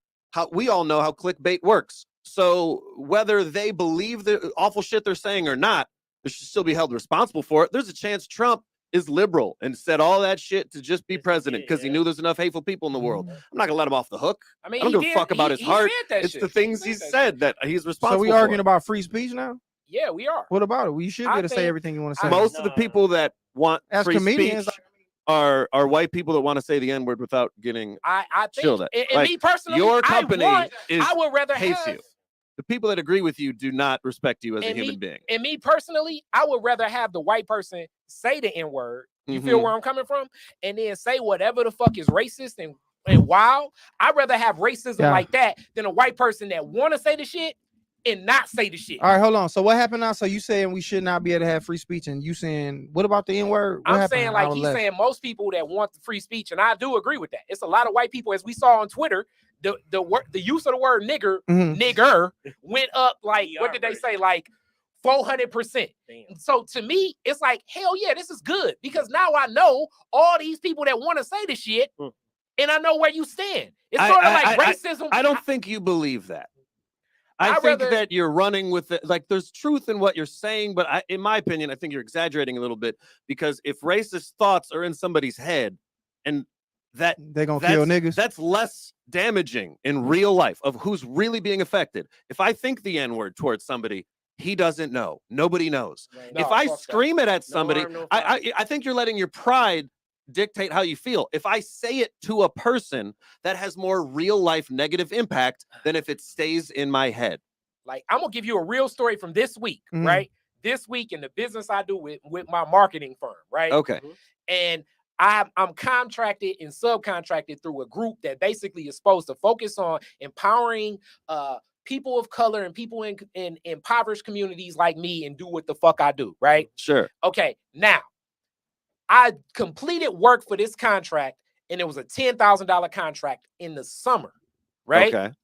we all know how clickbait works. So whether they believe the awful shit they're saying or not, they should still be held responsible for it. There's a chance Trump is liberal and said all that shit to just be president because he knew there's enough hateful people in the world. I'm not gonna let him off the hook. I mean, I don't give a fuck about his heart. It's the things he said that he's responsible for. So we arguing about free speech now? Yeah, we are. What about it? Well, you should be able to say everything you want to say. Most of the people that want free speech are white people that want to say the N-word without getting I chilled think, at. and Like, me personally, your company I is would rather hates have you. The people that agree with you do not respect you as a human being. And me personally, I would rather have the white person say the N-word. You feel where I'm coming from? And then say whatever the fuck is racist and wild. I'd rather have racism like that than a white person that want to say the shit and not say the shit. All right, hold on. So what happened now? So you saying we should not be able to have free speech, and you saying what about the N-word? I'm saying like he's saying most people that want the free speech, and I do agree with that. It's a lot of white people, as we saw on Twitter. The use of the word nigger went up like what did they say, like 400%. So to me, it's like hell yeah, this is good because now I know all these people that want to say the shit, and I know where you stand. It's sort of like racism. I don't think you believe that. I think that you're running with it. Like there's truth in what you're saying, but in my opinion, I think you're exaggerating a little bit because if racist thoughts are in somebody's head and that they're gonna kill niggas, that's less damaging in real life of who's really being affected. If I think the N-word towards somebody, he doesn't know. Nobody knows. Right. No, if I scream it at somebody, I think you're letting your pride dictate how you feel. If I say it to a person, that has more real life negative impact than if it stays in my head. Like I'm gonna give you a real story from this week, right? This week in the business I do with my marketing firm, right? Okay. And I'm contracted and subcontracted through a group that basically is supposed to focus on empowering people of color and people in impoverished communities like me and do what the fuck I do, right? Sure. Okay, now I completed work for this contract and it was a $10,000 contract in the summer, right? Okay.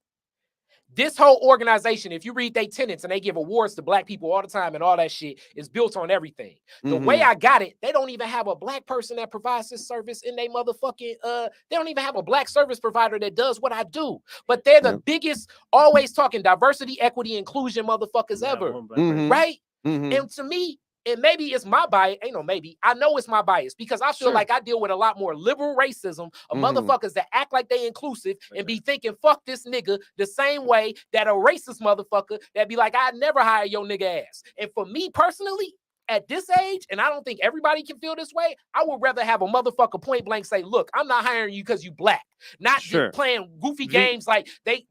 This whole organization, if you read their tenets and they give awards to black people all the time and all that shit, is built on everything. The way I got it, they don't even have a black person that provides this service in they motherfucking, they don't even have a black service provider that does what I do. But they're the biggest, always talking diversity, equity, inclusion motherfuckers ever, right? And to me, and maybe it's my bias, ain't no maybe, I know it's my bias because I feel like I deal with a lot more liberal racism of motherfuckers that act like they inclusive and be thinking, fuck this nigga, the same way that a racist motherfucker that be like, I'd never hire your nigga ass. And for me personally, at this age, and I don't think everybody can feel this way, I would rather have a motherfucker point blank say, look, I'm not hiring you because you black. Not just playing goofy games like they've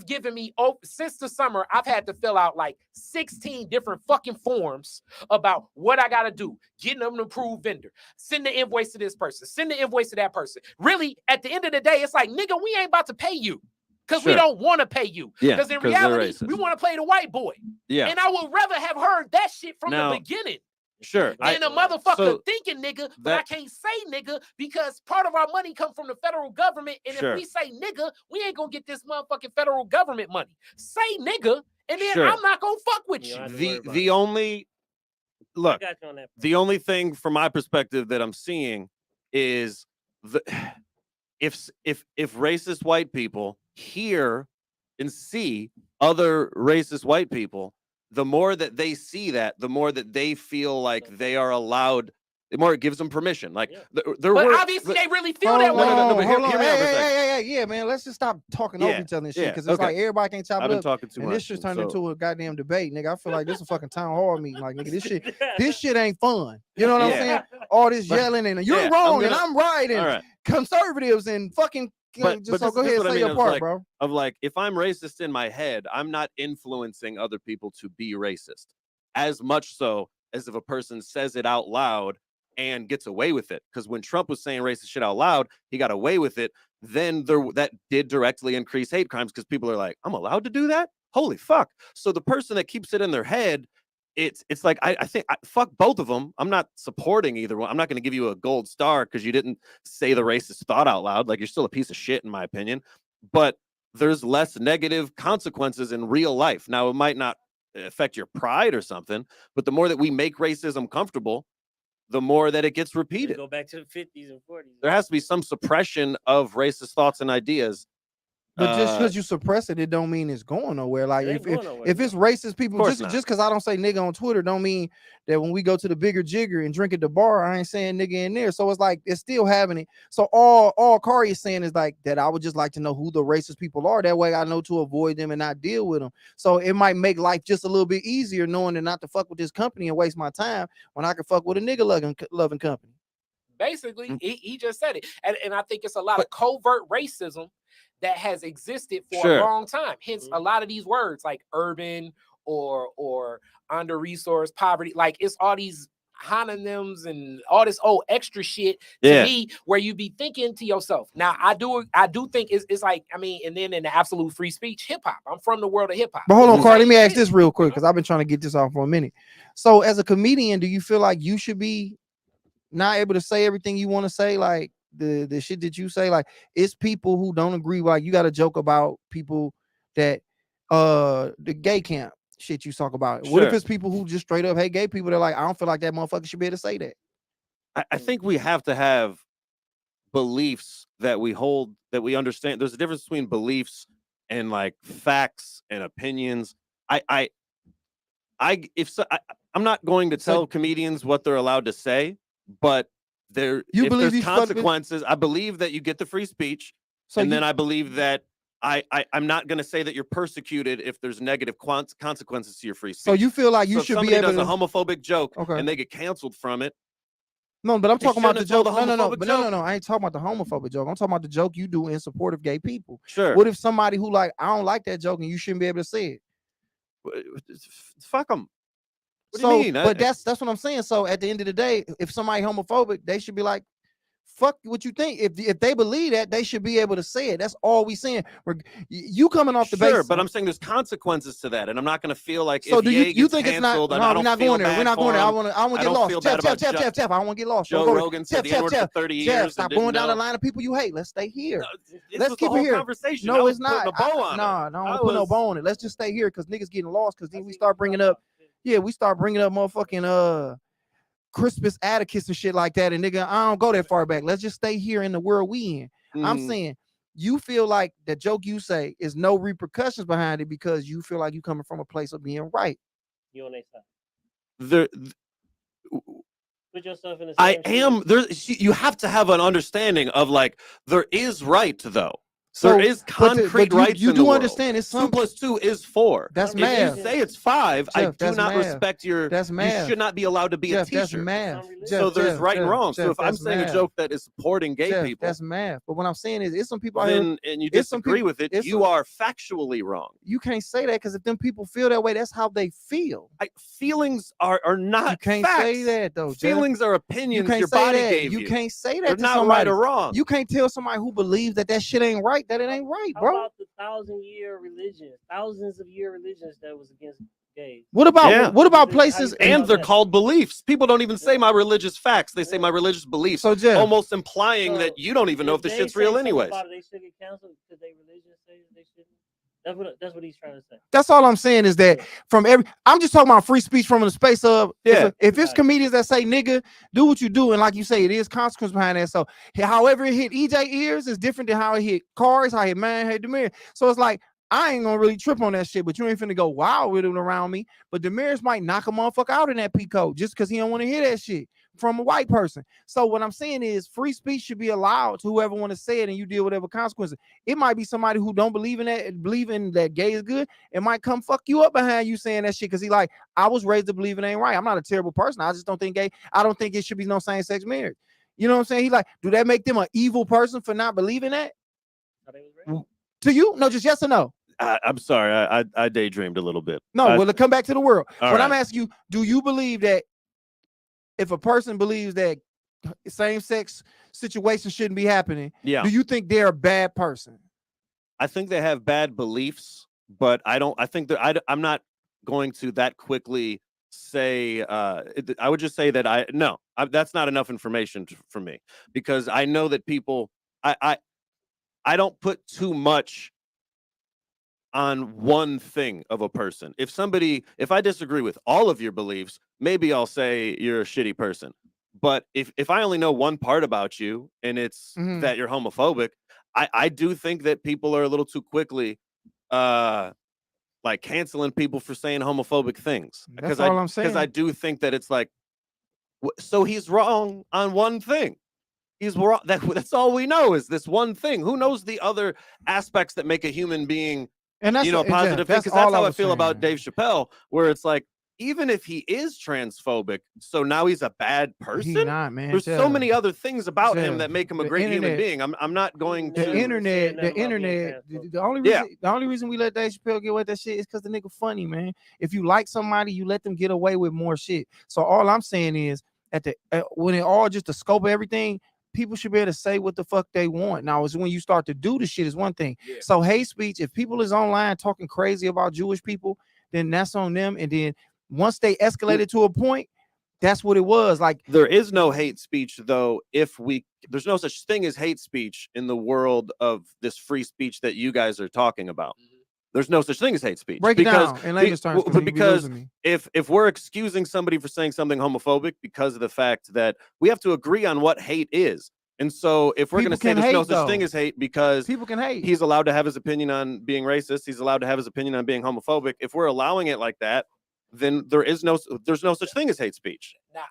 given me since the summer, I've had to fill out like 16 different fucking forms about what I got to do. Getting them an approved vendor. Send the invoice to this person. Send the invoice to that person. Really, at the end of the day, it's like, nigga, we ain't about to pay you. Because we don't want to pay you. Because in reality, we want to play the white boy. Yeah. And I would rather have heard that shit from the beginning. Sure. And a motherfucker thinking nigga, but I can't say nigga because part of our money comes from the federal government. And if we say nigga, we ain't gonna get this motherfucking federal government money. Say nigga, and then I'm not gonna fuck with you. The only the only thing from my perspective that I'm seeing is if racist white people hear and see other racist white people, the more that they see that, the more that they feel like they are allowed, the more it gives them permission. Like, but obviously they really feel that way. Hold on. Hey, man, let's just stop talking over each other and shit, because it's like everybody can't chop it up. Talking too and much, this just turned into a goddamn debate, nigga. I feel like this is a fucking town hall meeting. Like, nigga, this shit ain't fun. You know what I'm saying? All this yelling and you're wrong and I'm right and conservatives and fucking. But go ahead and say your part, bro. Of like, if I'm racist in my head, I'm not influencing other people to be racist as much so as if a person says it out loud and gets away with it. Because when Trump was saying racist shit out loud, he got away with it. Then that did directly increase hate crimes because people are like, I'm allowed to do that? Holy fuck. So the person that keeps it in their head, it's like, I think fuck both of them. I'm not supporting either one. I'm not going to give you a gold star because you didn't say the racist thought out loud. Like, you're still a piece of shit in my opinion, but there's less negative consequences in real life. Now, it might not affect your pride or something, but the more that we make racism comfortable, the more that it gets repeated. Go back to the 50s and 40s. There has to be some suppression of racist thoughts and ideas. But just because you suppress it, it don't mean it's going nowhere. Like if it's racist people, just because I don't say nigga on Twitter, don't mean that when we go to the bigger jigger and drink at the bar, I ain't saying nigga in there. So it's like it's still having it. So all Kari is saying is like that. I would just like to know who the racist people are. That way I know to avoid them and not deal with them. So it might make life just a little bit easier knowing that not to fuck with this company and waste my time when I can fuck with a nigga loving company. Basically, he just said it. And I think it's a lot of covert racism that has existed for a long time. Hence, a lot of these words like urban or under-resourced, poverty, like it's all these homonyms and all this extra shit to me, where you be thinking to yourself. Now, I do think it's like, I mean, and then in the absolute free speech, hip-hop. I'm from the world of hip-hop. But hold on, Carl, let me ask this real quick, because I've been trying to get this off for a minute. So as a comedian, do you feel like you should be not able to say everything you want to say? Like the shit that you say, like it's people who don't agree. Like you got a joke about people that the gay camp shit you talk about. What if it's people who just straight up hate gay people? They're like, I don't feel like that motherfucker should be able to say that. I think we have to have beliefs that we hold, that we understand. There's a difference between beliefs and like facts and opinions. I'm not going to tell comedians what they're allowed to say, but if there's consequences, I believe that you get the free speech, then I believe that I'm not going to say that you're persecuted if there's negative consequences to your free speech. So you feel like you should be able to. If somebody does a homophobic joke and they get canceled from it. No, but I'm talking about the joke. No. I ain't talking about the homophobic joke. I'm talking about the joke you do in support of gay people. Sure. What if somebody who like, I don't like that joke and you shouldn't be able to say it? Fuck them. What do you mean? But that's what I'm saying. So at the end of the day, if somebody homophobic, they should be like, fuck what you think. If they believe that, they should be able to say it. That's all we saying. You coming off the base. But I'm saying there's consequences to that, and I'm not going to feel like so if you think it's not? No, we're not going there. We're not going there. I want to get lost. Jeff. I want to get lost. Joe Rogan said the N-word for 30 years. Jeff, stop going down the line of people you hate. Let's stay here. Let's keep it here. Conversation. No, it's not. No, I don't want to put no bow on it. Let's just stay here because niggas getting lost. Because then we start bringing up. Yeah, we start bringing up motherfucking Crispus Atticus and shit like that. And nigga, I don't go that far back. Let's just stay here in the world we in. I'm saying you feel like the joke you say is no repercussions behind it because you feel like you coming from a place of being right. You on their side. Put yourself in the same you have to have an understanding of like there is right though. So there is concrete rights. You do understand it's 2 + 2 is 4. That's math. If you say it's 5, Jeff, I do not respect your. That's math. You should not be allowed to be a teacher. That's math. So there's right and wrong. So if I'm saying a joke that is supporting gay people, that's math. But what I'm saying is, it's some people out here, and you disagree with it, you are factually wrong. You can't say that because if them people feel that way, that's how they feel. Feelings are not. You can't facts. say that though. Feelings are opinions your body gave you. You can't say that. They're not right or wrong. You can't tell somebody who believes that shit ain't right that it ain't right. How about the thousands of year religions that was against gays? What about places? And they're called beliefs. People don't even say my religious facts. They say my religious beliefs. So Jeff, almost implying that you don't even know if the shit's real anyways. They should get canceled because they religion says they shouldn't. That's what he's trying to say. That's all I'm saying is that I'm just talking about free speech from the space of if it's comedians that say nigga, do what you do, and like you say, it is consequence behind that. So however it hit EJ ears is different than how it hit Cars, how it hit man, hit Demir. So it's like I ain't gonna really trip on that shit, but you ain't finna go wild with it around me. But Demiris might knock a motherfucker out in that P-code just because he don't want to hear that shit from a white person. So what I'm saying is free speech should be allowed to whoever want to say it, and you deal with whatever consequences. It might be somebody who don't believe in that gay is good. It might come fuck you up behind you saying that shit because he like, I was raised to believe it ain't right. I'm not a terrible person. I just don't think gay. I don't think it should be no same-sex marriage. You know what I'm saying? He like, do that make them an evil person for not believing that? To you? No, just yes or no. I'm sorry, I daydreamed a little bit. No, well, come back to the world. What I'm asking you, do you believe that if a person believes that same-sex situations shouldn't be happening, do you think they're a bad person? I think they have bad beliefs, but I'm not going to that quickly say, I would just say that that's not enough information for me, because I know that people, I don't put too much on one thing of a person. If I disagree with all of your beliefs, maybe I'll say you're a shitty person. But if I only know one part about you and it's that you're homophobic, I do think that people are a little too quickly like canceling people for saying homophobic things. That's all I'm saying. Because I do think that it's like, so he's wrong on one thing. He's wrong. That's all we know is this one thing. Who knows the other aspects that make a human being, and that's, positive thing? Because that's how I feel about Dave Chappelle, where it's like, even if he is transphobic, so now he's a bad person. He not, man. There's so many other things about him that make him a great human being. I'm not going to the internet. The only reason we let Dave Chappelle get away with that shit is because the nigga funny, man. If you like somebody, you let them get away with more shit. So all I'm saying is when it all just the scope of everything, people should be able to say what the fuck they want. Now, it's when you start to do the shit is one thing. Yeah. So hate speech, if people is online talking crazy about Jewish people, then that's on them. And then once they escalated to a point, that's what it was. Like, there is no hate speech, though. There's no such thing as hate speech in the world of this free speech that you guys are talking about. There's no such thing as hate speech. Break it down in layman's terms. Because if we're excusing somebody for saying something homophobic because of the fact that we have to agree on what hate is. And so if we're going to say there's no such thing as hate because people can hate, he's allowed to have his opinion on being racist, he's allowed to have his opinion on being homophobic. If we're allowing it like that, then there's no such thing as hate speech. Now,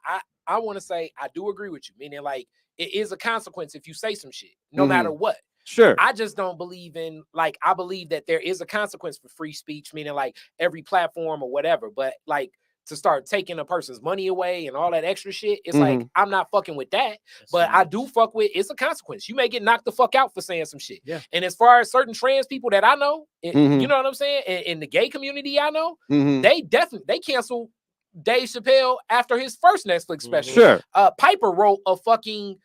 I want to say I do agree with you, meaning like it is a consequence if you say some shit, no matter what. Sure. I just don't believe in, like, I believe that there is a consequence for free speech, meaning like every platform or whatever. But like to start taking a person's money away and all that extra shit, it's like, I'm not fucking with that. But I do fuck with, it's a consequence. You may get knocked the fuck out for saying some shit. Yeah. And as far as certain trans people that I know, you know what I'm saying? In the gay community, I know, they canceled Dave Chappelle after his first Netflix special. Sure. Piper wrote a fucking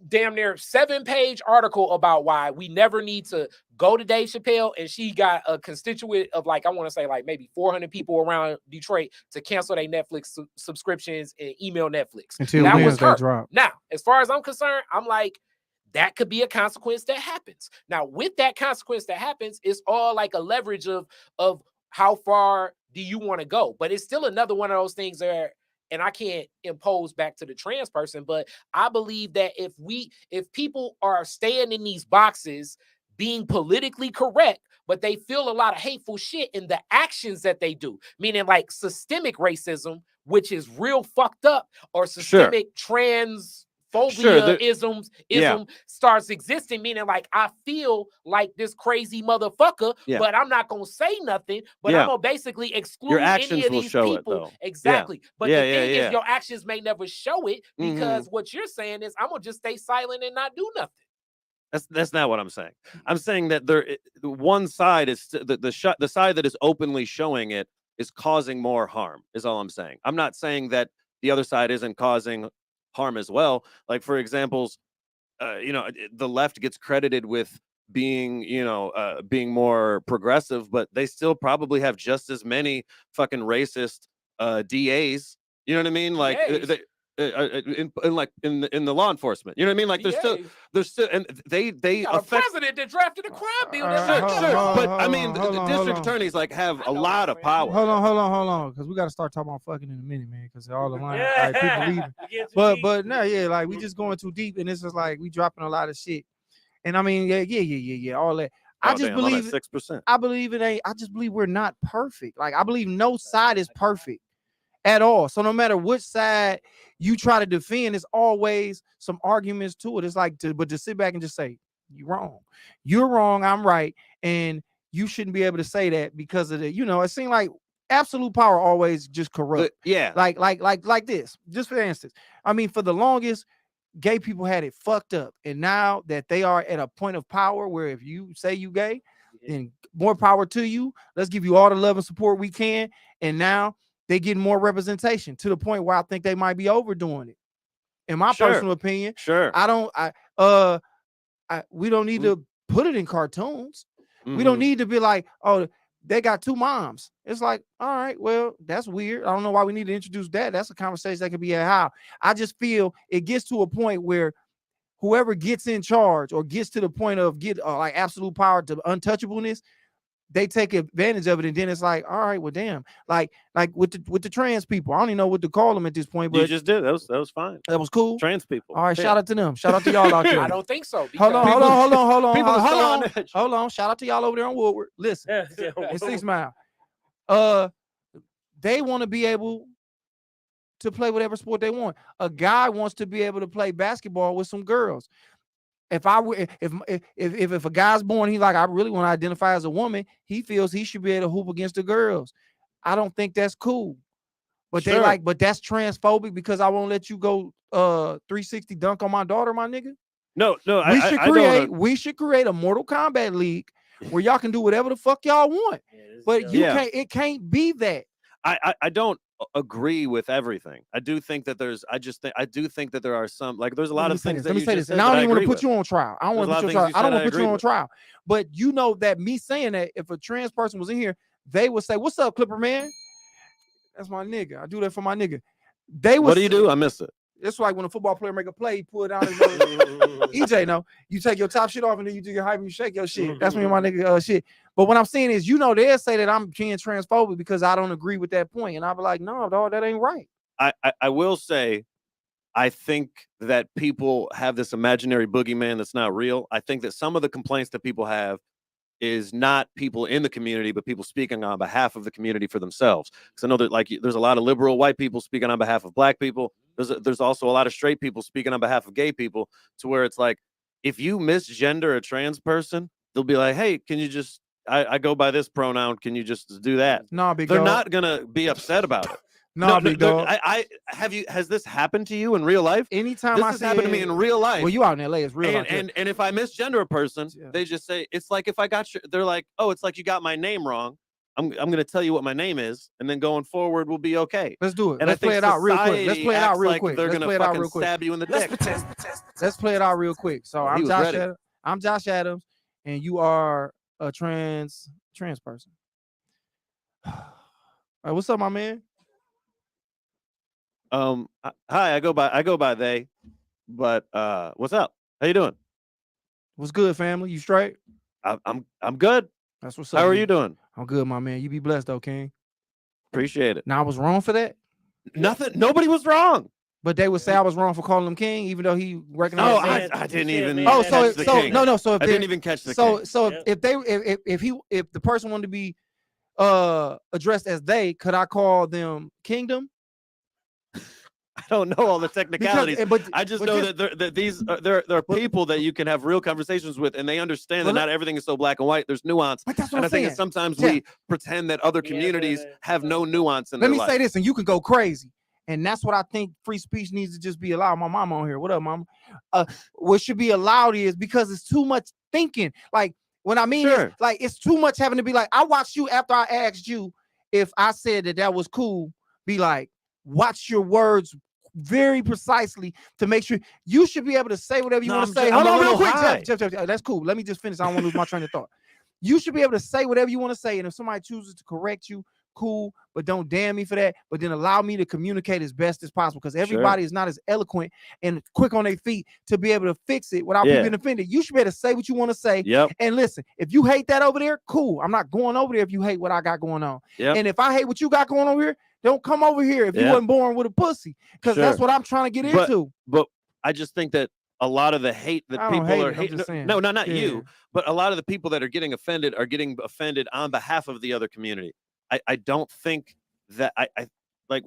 damn near 7-page article about why we never need to go to Dave Chappelle, and she got a constituent of like, I want to say like maybe 400 people around Detroit to cancel their Netflix subscriptions and email Netflix. Until that was her. Drop. Now, as far as I'm concerned, I'm like, that could be a consequence that happens. Now, with that consequence that happens, it's all like a leverage of how far do you want to go? But it's still another one of those things there. And I can't impose back to the trans person, but I believe that if people are staying in these boxes being politically correct, but they feel a lot of hateful shit in the actions that they do, meaning like systemic racism, which is real fucked up, or systemic ism starts existing, meaning like I feel like this crazy motherfucker, but I'm not gonna say nothing, but I'm gonna basically exclude your actions any of will these show people. It, though. Exactly. But the thing is, your actions may never show it because what you're saying is I'm gonna just stay silent and not do nothing. That's not what I'm saying. I'm saying that one side is the side that is openly showing it is causing more harm, is all I'm saying. I'm not saying that the other side isn't causing harm as well. Like, for examples, the left gets credited with being being more progressive, but they still probably have just as many fucking racist DAs. You know what I mean? Like in the law enforcement. You know what I mean? Like there's still and they a president that drafted a crime bill. But I mean, the district attorneys like have a lot of power. Hold on, because we got to start talking about fucking in a minute, man. Because all the line, people leaving. But no, like we just going too deep, and this is like we dropping a lot of shit. And I mean, all that. I just believe 6%. I believe it ain't. I just believe we're not perfect. Like I believe no side is perfect at all. So no matter which side you try to defend, there's always some arguments to it. It's like to sit back and just say, you're wrong, I'm right, and you shouldn't be able to say that because of the, it seems like absolute power always just corrupt. Like this. Just for instance, I mean, for the longest, gay people had it fucked up, and now that they are at a point of power where if you say you gay, then more power to you. Let's give you all the love and support we can, and now they get more representation to the point where I think they might be overdoing it. In my personal opinion, we don't need to put it in cartoons. We don't need to be like, oh, they got 2 moms. It's like, all right, well, that's weird. I don't know why we need to introduce that. That's a conversation that could be at how. I just feel it gets to a point where whoever gets in charge or gets to the point of like absolute power to untouchableness, they take advantage of it, and then it's like, all right, well, damn, like with the trans people, I don't even know what to call them at this point. But you just did that was fine. That was cool. Trans people. All right, shout out to them. Shout out to y'all out there. I don't think so. Hold on. Hold on. Shout out to y'all over there on Woodward. Listen, in 6 Mile, they want to be able to play whatever sport they want. A guy wants to be able to play basketball with some girls. If a guy's born, he's like, I really want to identify as a woman, he feels he should be able to hoop against the girls. I don't think that's cool. But Sure. they like, but that's transphobic because I won't let you go 360 dunk on my daughter, my nigga. No, We should create a Mortal Kombat league where y'all can do whatever the fuck y'all want. But you can't. It can't be that. I don't agree with everything. I do think that there are some, like, there's a lot of things that let me you say just this, said and I don't that even want to agree put you on trial. I don't want to There's put a you lot on of trial. I don't things want to you put said you I on agree trial. But you know that me saying that, if a trans person was in here, they would say, "What's up, Clipper man? That's my nigga. I do that for my nigga." They would. What do you do? I missed it. It's like when a football player make a play, he pull it down his nose. EJ, no, you take your top shit off and then you do your hype and you shake your shit. That's when my nigga shit. But what I'm saying is, you know, they'll say that I'm being transphobic because I don't agree with that point, and I'll be like, no, dog, that ain't right. I will say, I think that people have this imaginary boogeyman that's not real. I think that some of the complaints that people have is not people in the community, but people speaking on behalf of the community for themselves. Because I know that, like, there's a lot of liberal white people speaking on behalf of black people. There's also a lot of straight people speaking on behalf of gay people, to where it's like, if you misgender a trans person, they'll be like, hey, can you just, I go by this pronoun, can you just do that? No, big They're dog. not gonna be upset about it. No, big dog. Has this happened to you in real life? Anytime this has happened to me in real life. Well, you out in LA, it's real. And if I misgender a person, they just say, it's like, if I got your, they're like, oh, it's like you got my name wrong. I'm gonna tell you what my name is, and then going forward we'll be okay. Let's do it. And Let's play it out real quick. Let's play it out real quick. They're gonna fucking stab you in the dick. Let's play it out real quick. So I'm Josh Adams. I'm Josh Adams, and you are a trans person. All right, what's up, my man? Hi, I go by they, but what's up? How you doing? What's good, family? You straight? I'm good. That's what's up. How are you doing? I'm good, my man. You be blessed, though, King. Appreciate it. Now, I was wrong for that? Nothing. Nobody was wrong. But they would say I was wrong for calling him King, even though he recognized. No, I didn't even. So if I didn't even catch the. So if the person wanted to be addressed as they, could I call them Kingdom? I don't know all the technicalities, but I just know that there are people that you can have real conversations with, and they understand that not everything is so black and white. There's nuance, but that's what and I'm saying. I think sometimes we pretend that other communities have no nuance in their life. Let me say this, and you can go crazy, and that's what I think free speech needs to just be allowed. My mama on here, what up, mama? What should be allowed is because it's too much thinking. Like when I mean, it's too much having to be like. I watched you after I asked you if I said that was cool. Be like, watch your words very precisely to make sure you should be able to say whatever you want to say. Hold on real quick, Jeff. That's cool. Let me just finish. I don't want to lose my train of thought. You should be able to say whatever you want to say, and if somebody chooses to correct you, cool, but don't damn me for that. But then allow me to communicate as best as possible, because everybody is not as eloquent and quick on their feet to be able to fix it without people being offended. You should be able to say what you want to say. And listen, if you hate that over there, cool. I'm not going over there if you hate what I got going on. And if I hate what you got going over here, don't come over here if you wasn't born with a pussy, because that's what I'm trying to get into. But I just think that a lot of the hate that people are hating, not you, but a lot of the people that are getting offended on behalf of the other community. I don't think that I like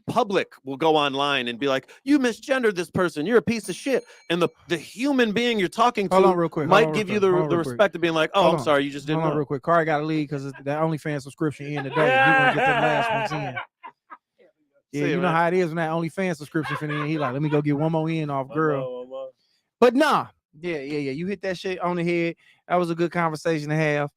public will go online and be like, you misgendered this person, you're a piece of shit, and the human being you're talking to might give you the respect of being like, oh, I'm sorry, you just didn't know. Real quick, Kari got to leave because the OnlyFans subscription in today. He want to get them last ones in. Yeah, you know how it is when that OnlyFans subscription finna in. He like, let me go get one more in off, girl. But nah, yeah. You hit that shit on the head. That was a good conversation to have.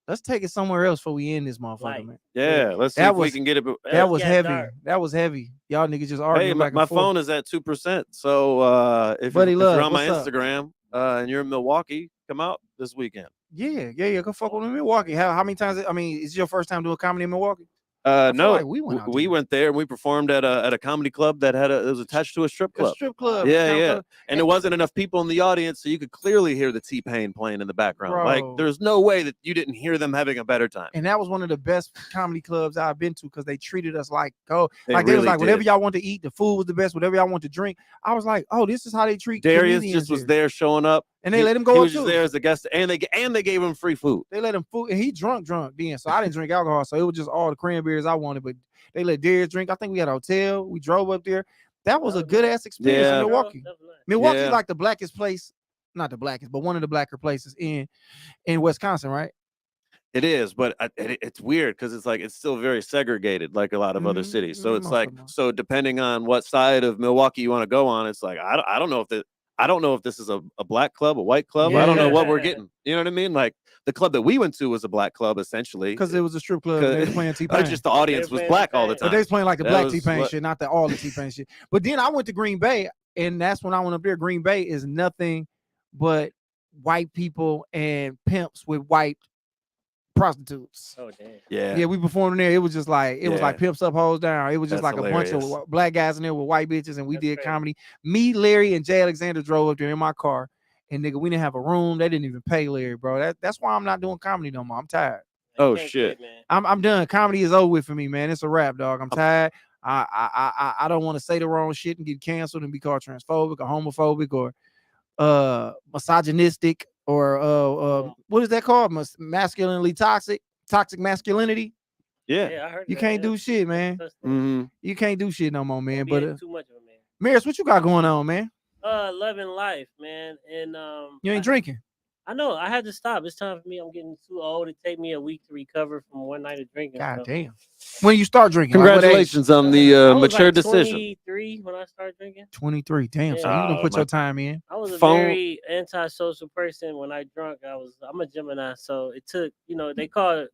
Let's take it somewhere else before we end this motherfucker, man. Yeah, let's see if we can get it. That was heavy. Dark. That was heavy. Y'all niggas just arguing. Hey, my phone is at 2%. So if you're on my Instagram and you're in Milwaukee, come out this weekend. Yeah. Go fuck with me in Milwaukee. How many times? I mean, is it your first time doing comedy in Milwaukee? No, like we went there and we performed at a comedy club that it was attached to a strip club. Yeah. And there wasn't enough people in the audience, so you could clearly hear the T-Pain playing in the background. Bro. Like there's no way that you didn't hear them having a better time. And that was one of the best comedy clubs I've been to, because they treated us like they was like, whatever y'all want to eat, the food was the best, whatever y'all want to drink. I was like, oh, this is how they treat Darius. Just was there showing up. And they let him go. He was just there as a guest, and they gave him free food. They let him food, and he drunk then. So I didn't drink alcohol, so it was just all the cranberries I wanted. But they let Darius drink. I think we had a hotel. We drove up there. That was a good ass experience in Milwaukee. Milwaukee, like the blackest place, not the blackest, but one of the blacker places in Wisconsin, right? It is, but it's weird because it's like it's still very segregated, like a lot of other cities. So it's like, so depending on what side of Milwaukee you want to go on, it's like I don't know if this is a black club, a white club. I don't know what we're getting. You know what I mean? Like the club that we went to was a black club essentially because it was a strip club. And they were playing T-Pain. Just the audience was black all the time. But they was playing like the black T-Pain shit, not all the T-Pain shit. But then I went to Green Bay, and that's when I went up there. Green Bay is nothing but white people and pimps with white prostitutes. Oh damn. Yeah, we performed there. It was just like was like pimps up, hoes down. It was just like hilarious. A bunch of black guys in there with white bitches, and we did crazy comedy. Me, Larry, and Jay Alexander drove up there in my car, and nigga, we didn't have a room. They didn't even pay Larry, bro. That's why I'm not doing comedy no more. I'm tired. Oh shit, I'm done. Comedy is over with for me, man. It's a wrap, dog. I'm tired. I don't want to say the wrong shit and get canceled and be called transphobic or homophobic or misogynistic or what is that called? Masculinely toxic masculinity. Yeah, I heard you can't do shit, man. You can't do shit no more, man. But too much of a man. Maris, what you got going on, man? Loving life, man. And you ain't drinking. I know. I had to stop. It's time for me. I'm getting too old. It take me a week to recover from one night of drinking. God damn. When you start drinking, congratulations on the mature decision. 23 when I started drinking. 23. Damn. So you done put your time in. I was a very antisocial person when I drunk. I'm a Gemini, so it took, they call it,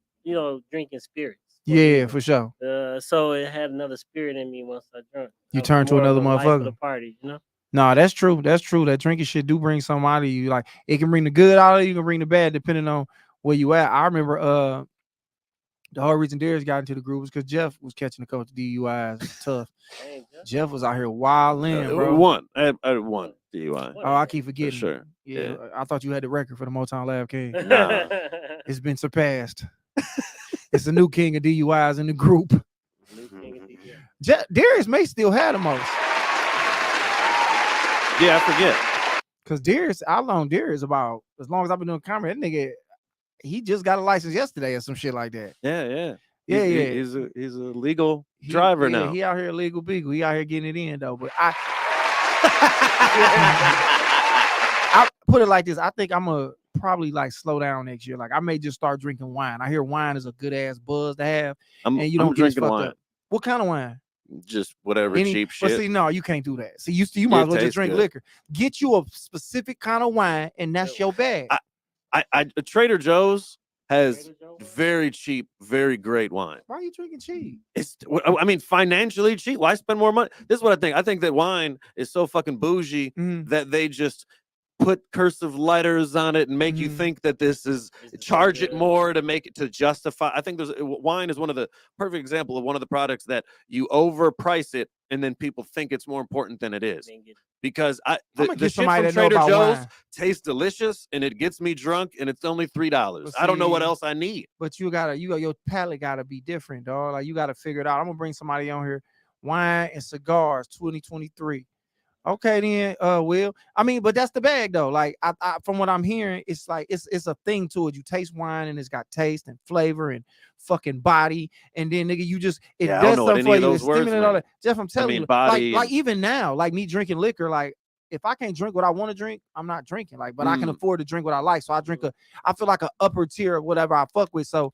drinking spirits. Yeah, for sure. So it had another spirit in me once I drank. You turned to another motherfucker. The party, No, that's true. That's true. That drinking shit do bring something out of you. Like it can bring the good out of you, can bring the bad, depending on where you at. I remember the whole reason Darius got into the group was because Jeff was catching a couple of DUIs. It was tough. Jeff was out here wilding, bro. I won DUI. Oh, I keep forgetting. For sure. Yeah, I thought you had the record for the Motown Lab King. Nah. It's been surpassed. It's a new king of DUIs in the group. Darius may still have the most. Yeah, I forget. Because Darius, I've known Darius about as long as I've been doing comedy. That nigga, he just got a license yesterday or some shit like that. Yeah. He's a legal driver now. He out here legal beagle. He out here getting it in though. But I put it like this. I think I'm gonna probably like slow down next year. Like I may just start drinking wine. I hear wine is a good ass buzz to have. And you don't drink wine. Up. What kind of wine? Just whatever cheap shit. But see, no, you can't do that. See, you might as well just drink liquor. Get you a specific kind of wine, and that's your bag. Trader Joe's has very cheap, very great wine. Why are you drinking cheap? Financially cheap. Why spend more money? This is what I think. I think that wine is so fucking bougie that they just put cursive letters on it and make you think that this is charge it more to make it to justify. I think wine is one of the perfect example of one of the products that you overprice it and then people think it's more important than it is. Because the shit from Trader Joe's tastes delicious and it gets me drunk and it's only $3. I don't know what else I need. But your palate gotta be different, dog. Like you gotta figure it out. I'm gonna bring somebody on here. Wine and cigars 2023. Okay, then, Will. But that's the bag though. Like, I from what I'm hearing, it's like it's a thing to it. You taste wine and it's got taste and flavor and fucking body, and then nigga, you just does something for you. It's stimulating all that. Jeff, I'm telling you, like even now, like me drinking liquor, like if I can't drink what I want to drink, I'm not drinking. Like, but I can afford to drink what I like, so I drink I feel like an upper tier of whatever I fuck with. So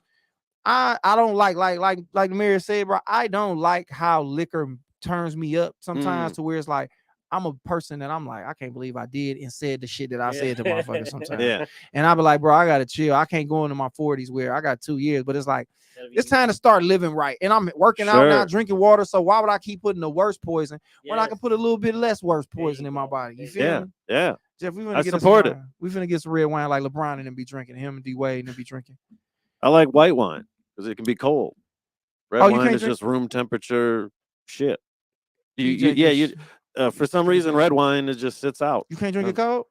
I don't like Mary said, bro. I don't like how liquor turns me up sometimes to where it's like. I'm a person that I'm like, I can't believe I did and said the shit that I said to motherfuckers sometimes. Yeah. And I be like, bro, I gotta chill. I can't go into my 40s where I got 2 years, but it's like, it's time to start living right. And I'm working out now, drinking water. So why would I keep putting the worst poison when I can put a little bit less worse poison in my body? You feel me? Yeah. Jeff, we finna get some red wine like LeBron and then be drinking. Him and D Wade and then be drinking. I like white wine because it can be cold. Red wine is just room temperature shit. For some reason, red wine just sits out. You can't drink it cold?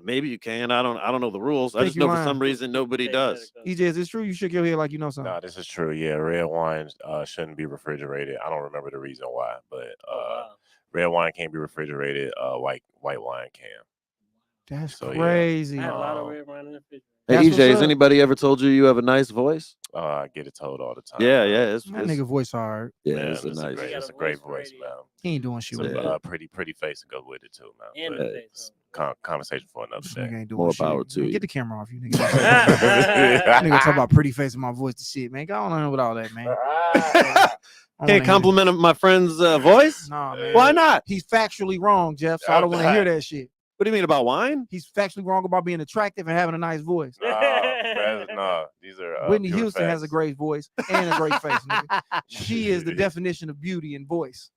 Maybe you can. I don't know the rules. I just know for some reason nobody does. EJ, is this true? You shook your head like you know something. No, this is true. Yeah, red wine shouldn't be refrigerated. I don't remember the reason why, but red wine can't be refrigerated. White wine can. That's So, crazy. I had a lot of red wine in the fridge. Hey, That's EJ, what's has up. anybody ever told you you have a nice voice? I get it told all the time. Yeah, man. yeah. That nigga voice hard. Yeah, Man, it's a nice. He got It's a a great voice voice, for radio. man. He ain't doing shit It's with a it. pretty face to go with it too, man. And But the face. conversation for another This day. nigga ain't doing More shit. power to Man, you. get the camera off you, nigga. Nigga talk about pretty face and my voice to shit, man. Go on with all that, man. Can't compliment my friend's voice. Nah, man. Why not? He's factually wrong, Jeff. So I don't want to hear that shit. What do you mean about wine? He's factually wrong about being attractive and having a nice voice. Nah, these are Whitney pure Houston has a facts. great voice and a great face, nigga. She is the definition of beauty and voice.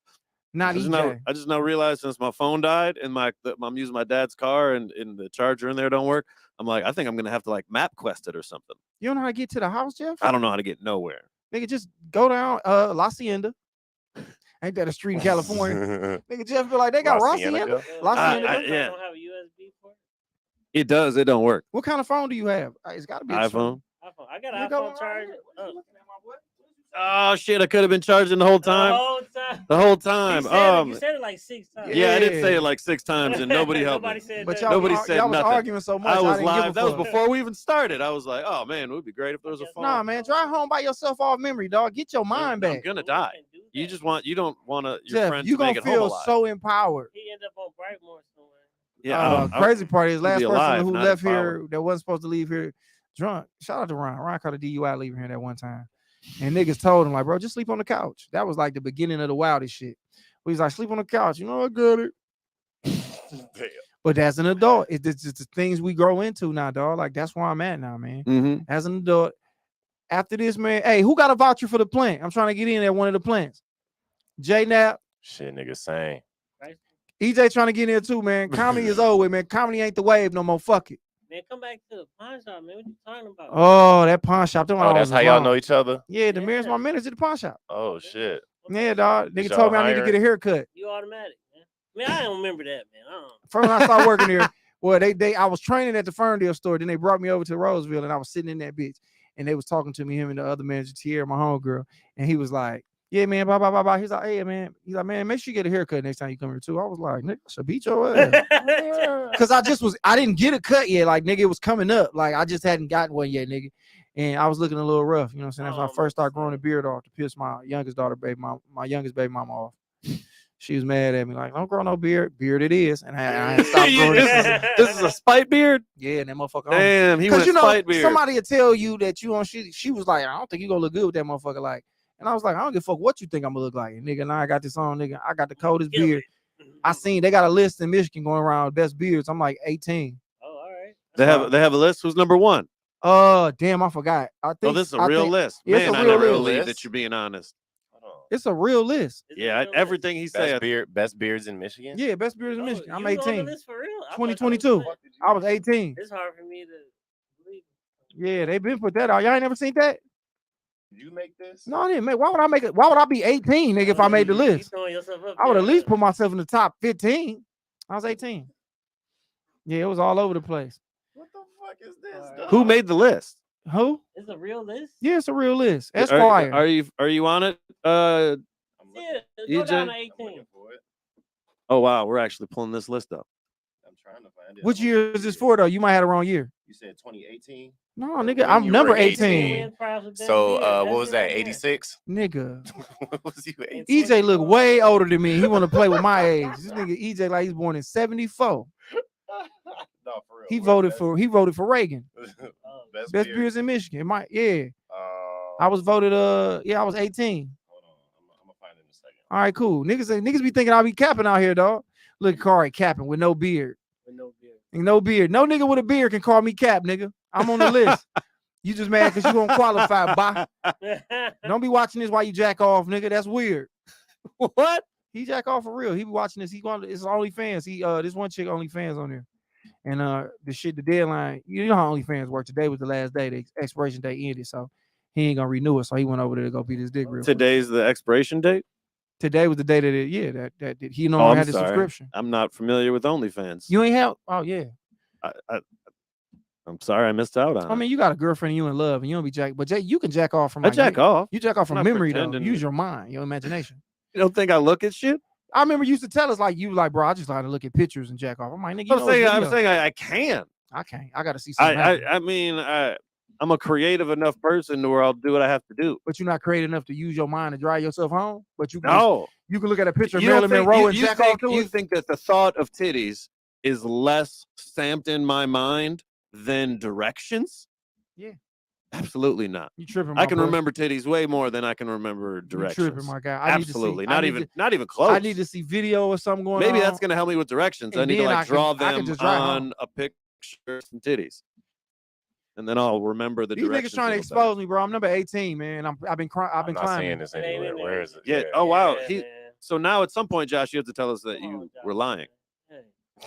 Not EJ. I just now realized since my phone died and I'm using my dad's car and the charger in there don't work. I'm like, I think I'm gonna have to like map quest it or something. You don't know how to get to the house, Jeff? I don't know how to get nowhere. Nigga, just go down La Hacienda. Ain't that a street in California? Nigga, Jeff feel like they got La Hacienda. La Hacienda. Yeah. Don't have a USB port. It does. It don't work. What kind of phone do you have? It's got to be a iPhone. iPhone. I got an Nigga, go iPhone charger. Oh shit! I could have been charging the whole time. The whole time. You said it like 6 times. Yeah, I did say it like 6 times, and nobody helped me. But Nobody said y'all was nothing. arguing so much. I was didn't live. give a That was fuck. before we even started. I was like, oh man, it would be great if there was a phone. Nah, man, drive home by yourself off memory, dog. Get your mind I'm back. gonna die. You don't want your Jeff, friend you to make gonna it home feel alive. so empowered. He ended up on Brightmore somewhere. Yeah, Crazy part is last be person alive, who not left empowered. here that wasn't supposed to leave here drunk. Shout out to Ron. Ron caught a DUI leaving here that one time. And niggas told him, like, bro, just sleep on the couch. That was like the beginning of the wildest shit. He's like, sleep on the couch. You know, I got it. Damn. But as an adult, it's just the things we grow into now, dog. Like, that's where I'm at now, man. Mm-hmm. As an adult, after this, man, hey, who got a voucher for the plant? I'm trying to get in at one of the plants. J Nap, Shit, nigga, same. EJ trying to get in there too, man. Comedy is over with, man. Comedy ain't the wave no more. Fuck it. Man, come back to the pawn shop, man. What you talking about? Oh, that pawn shop. Oh, that's how y'all know each other? Yeah, the mayor's my manager at the pawn shop. Oh, shit. Yeah, dog. Nigga y'all told me I need to hiring? get a haircut. You automatic, man. I don't remember that, man. First when I started working there, well, I was training at the Ferndale store. Then they brought me over to Roseville, and I was sitting in that bitch, and they was talking to me, him and the other manager, Tierra, my homegirl, and he was like, "Yeah, man, blah blah blah blah." He's like, "Hey, man," he's like, "Man, make sure you get a haircut next time you come here too." I was like, "Nigga, I should beat your ass," because I didn't get a cut yet. Like, nigga, it was coming up. Like, I just hadn't gotten one yet, nigga, and I was looking a little rough. You know what I'm saying? That's when I first started growing the beard off to piss my youngest daughter, my youngest baby mama off. She was mad at me, like, "Don't grow no beard." Beard it is, and I had stopped growing it. This is a spite beard. Yeah, and that motherfucker. Damn, he went you know, spite beard. somebody will tell you that you on shit. She was like, "I don't think you gonna look good with that motherfucker." Like, and I was like, "I don't give a fuck what you think I'm gonna look like." And nigga, now I got this on, nigga. I got the coldest beard. I seen they got a list in Michigan going around best beards. I'm like 18. Oh, all right. They have a list. Who's number 1? Oh, damn, I forgot. I think This is a real list. Yeah, it's Man, a I real never list. believe that you're being honest. It's a real list. Yeah, everything he said. Best beards in Michigan? Yeah, best beards in Michigan. I'm you on the 18. list for real? I thought 2022. I was 18. It's hard for me to believe. Yeah, they been put that out. Y'all ain't never seen that? Did you make this? No, I didn't make. Why would I make it? Why would I be 18, nigga, if I made the list? Throwing yourself up I would there, at least huh? put myself in the top 15. I was 18. Yeah, it was all over the place. What the fuck is this? Who made the list? Who? It's a real list. Yeah, it's a real list. Esquire. Are you on it? Yeah, EJ? go down to I'm 18. looking for it. Oh wow, we're actually pulling this list up. I'm trying to find it. Which year is this for, though? You might have the wrong year. You said 2018? No, nigga, When I'm you number were 18. So what was that, 86? Nigga. What was you 18? EJ look way older than me. He want to play with my age. This nigga EJ like he's born in 74. No, for real. He Where's voted for Reagan. Best Best beard? beards in Michigan. I was voted I was 18. Hold on. I'm gonna find it in a second. All right, cool. Niggas be thinking I'll be capping out here, dog. Look at Corey capping with no beard. With no beard. And no beard. No nigga with a beard can call me cap, nigga. I'm on the list. You just mad because you don't qualify, bye. Don't be watching this while you jack off, nigga. That's weird. What? He jack off for real. He be watching this. He going to it's OnlyFans. This one chick OnlyFans on there. And the deadline, you know how OnlyFans work. Today was the last day. The expiration date ended. So he ain't gonna renew it. So he went over there to go beat his dick real quick. Today's the expiration date. Today was the day that he no Oh, longer I'm had the sorry. subscription. I'm not familiar with OnlyFans. You ain't have yeah. I'm sorry I missed out on I mean, you got a girlfriend and you in love and you don't be jack, but you can jack off from I jack off. You jack off from I'm not memory though. pretending. Use your mind, your imagination. You don't think I look at shit? I remember you used to tell us like you like, bro, I just like to look at pictures and jack off. I'm like, nigga, I'm saying I can. I can't. I gotta see something. I mean, I'm a creative enough person to where I'll do what I have to do. But you're not creative enough to use your mind to drive yourself home. But you can you can look at a picture of You don't Marilyn think- Monroe you- and you jack think- off to You it. think that the thought of titties is less stamped in my mind than directions? Yeah. Absolutely not. You tripping? I can remember titties way more than I can remember directions. You tripping, my guy? Absolutely, not even close. I need to see video or something going on. Maybe that's gonna help me with directions. And I need to then like draw I can them just drive on home. a picture of some titties, and then I'll remember the These directions. niggas trying to a little expose me, bro. I'm number 18, man. I've been I'm not climbing. seeing this anywhere. Where is it? better. Yeah. Oh wow. Yeah, man. So now at some point, Josh, you have to tell us that Come on, you Josh. were lying. Hey.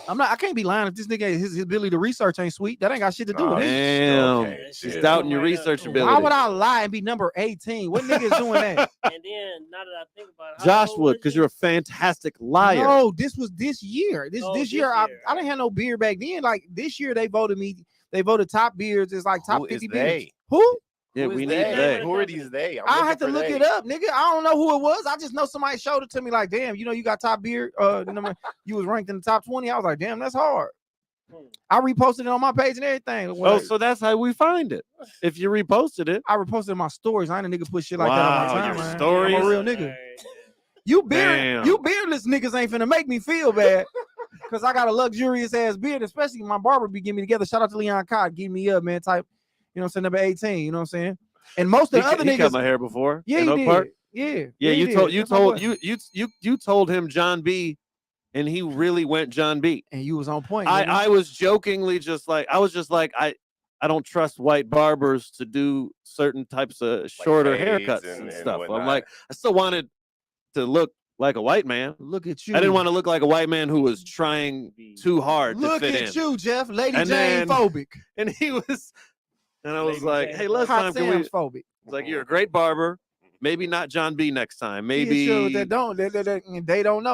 I can't be lying if this nigga his ability to research ain't sweet. That ain't got shit to do with it. Damn. Okay, She's shit. doubting your Right research up. ability. Why would I lie and be number 18? What nigga is doing that? And then now that I think about it, how Josh old would, was because you? you're a fantastic liar. No, this was this year. This Oh, this this year, I year. didn't have no beard back then. Like this year, they voted top beards. It's like top Who is 50 beards. they? Who? Yeah, Who is we need they? they. Who are these they? I'm I looking had to for look they. it up, nigga. I don't know who it was. I just know somebody showed it to me. Like, damn, you know, you got top beard. You was ranked in the top 20. I was like, damn, that's hard. I reposted it on my page and everything. Oh, so that's how we find it. If you reposted it, I reposted my stories. I ain't a nigga put shit like that on my Wow, time. your Man. stories? I'm a real All nigga. right. You Damn. beardless niggas ain't finna make me feel bad. Cause I got a luxurious ass beard, especially my barber be getting me together. Shout out to Leon Cott, give me up, man. Type, you know what I'm saying, number 18. You know what I'm saying? And most of the other he cut niggas, my hair before. yeah, in he Oak did. Park. Yeah, Yeah, he you did. told That's my boy. you told him John B, and he really went John B. And you was on point. nigga. I was jokingly just like I don't trust white barbers to do certain types of shorter fades haircuts and and stuff. I'm whatnot. like, I still wanted to look like a white man. Look at you. I didn't want to look like a white man who was trying too hard to Look fit at in. you, Jeff. Lady And Jane then- phobic. And he was, and I was Lady like, Jane hey, phobic. last Hot time can we? Sam's phobic. It's like, you're a great barber. Maybe not John B next time. Maybe Yeah, sure, they don't know.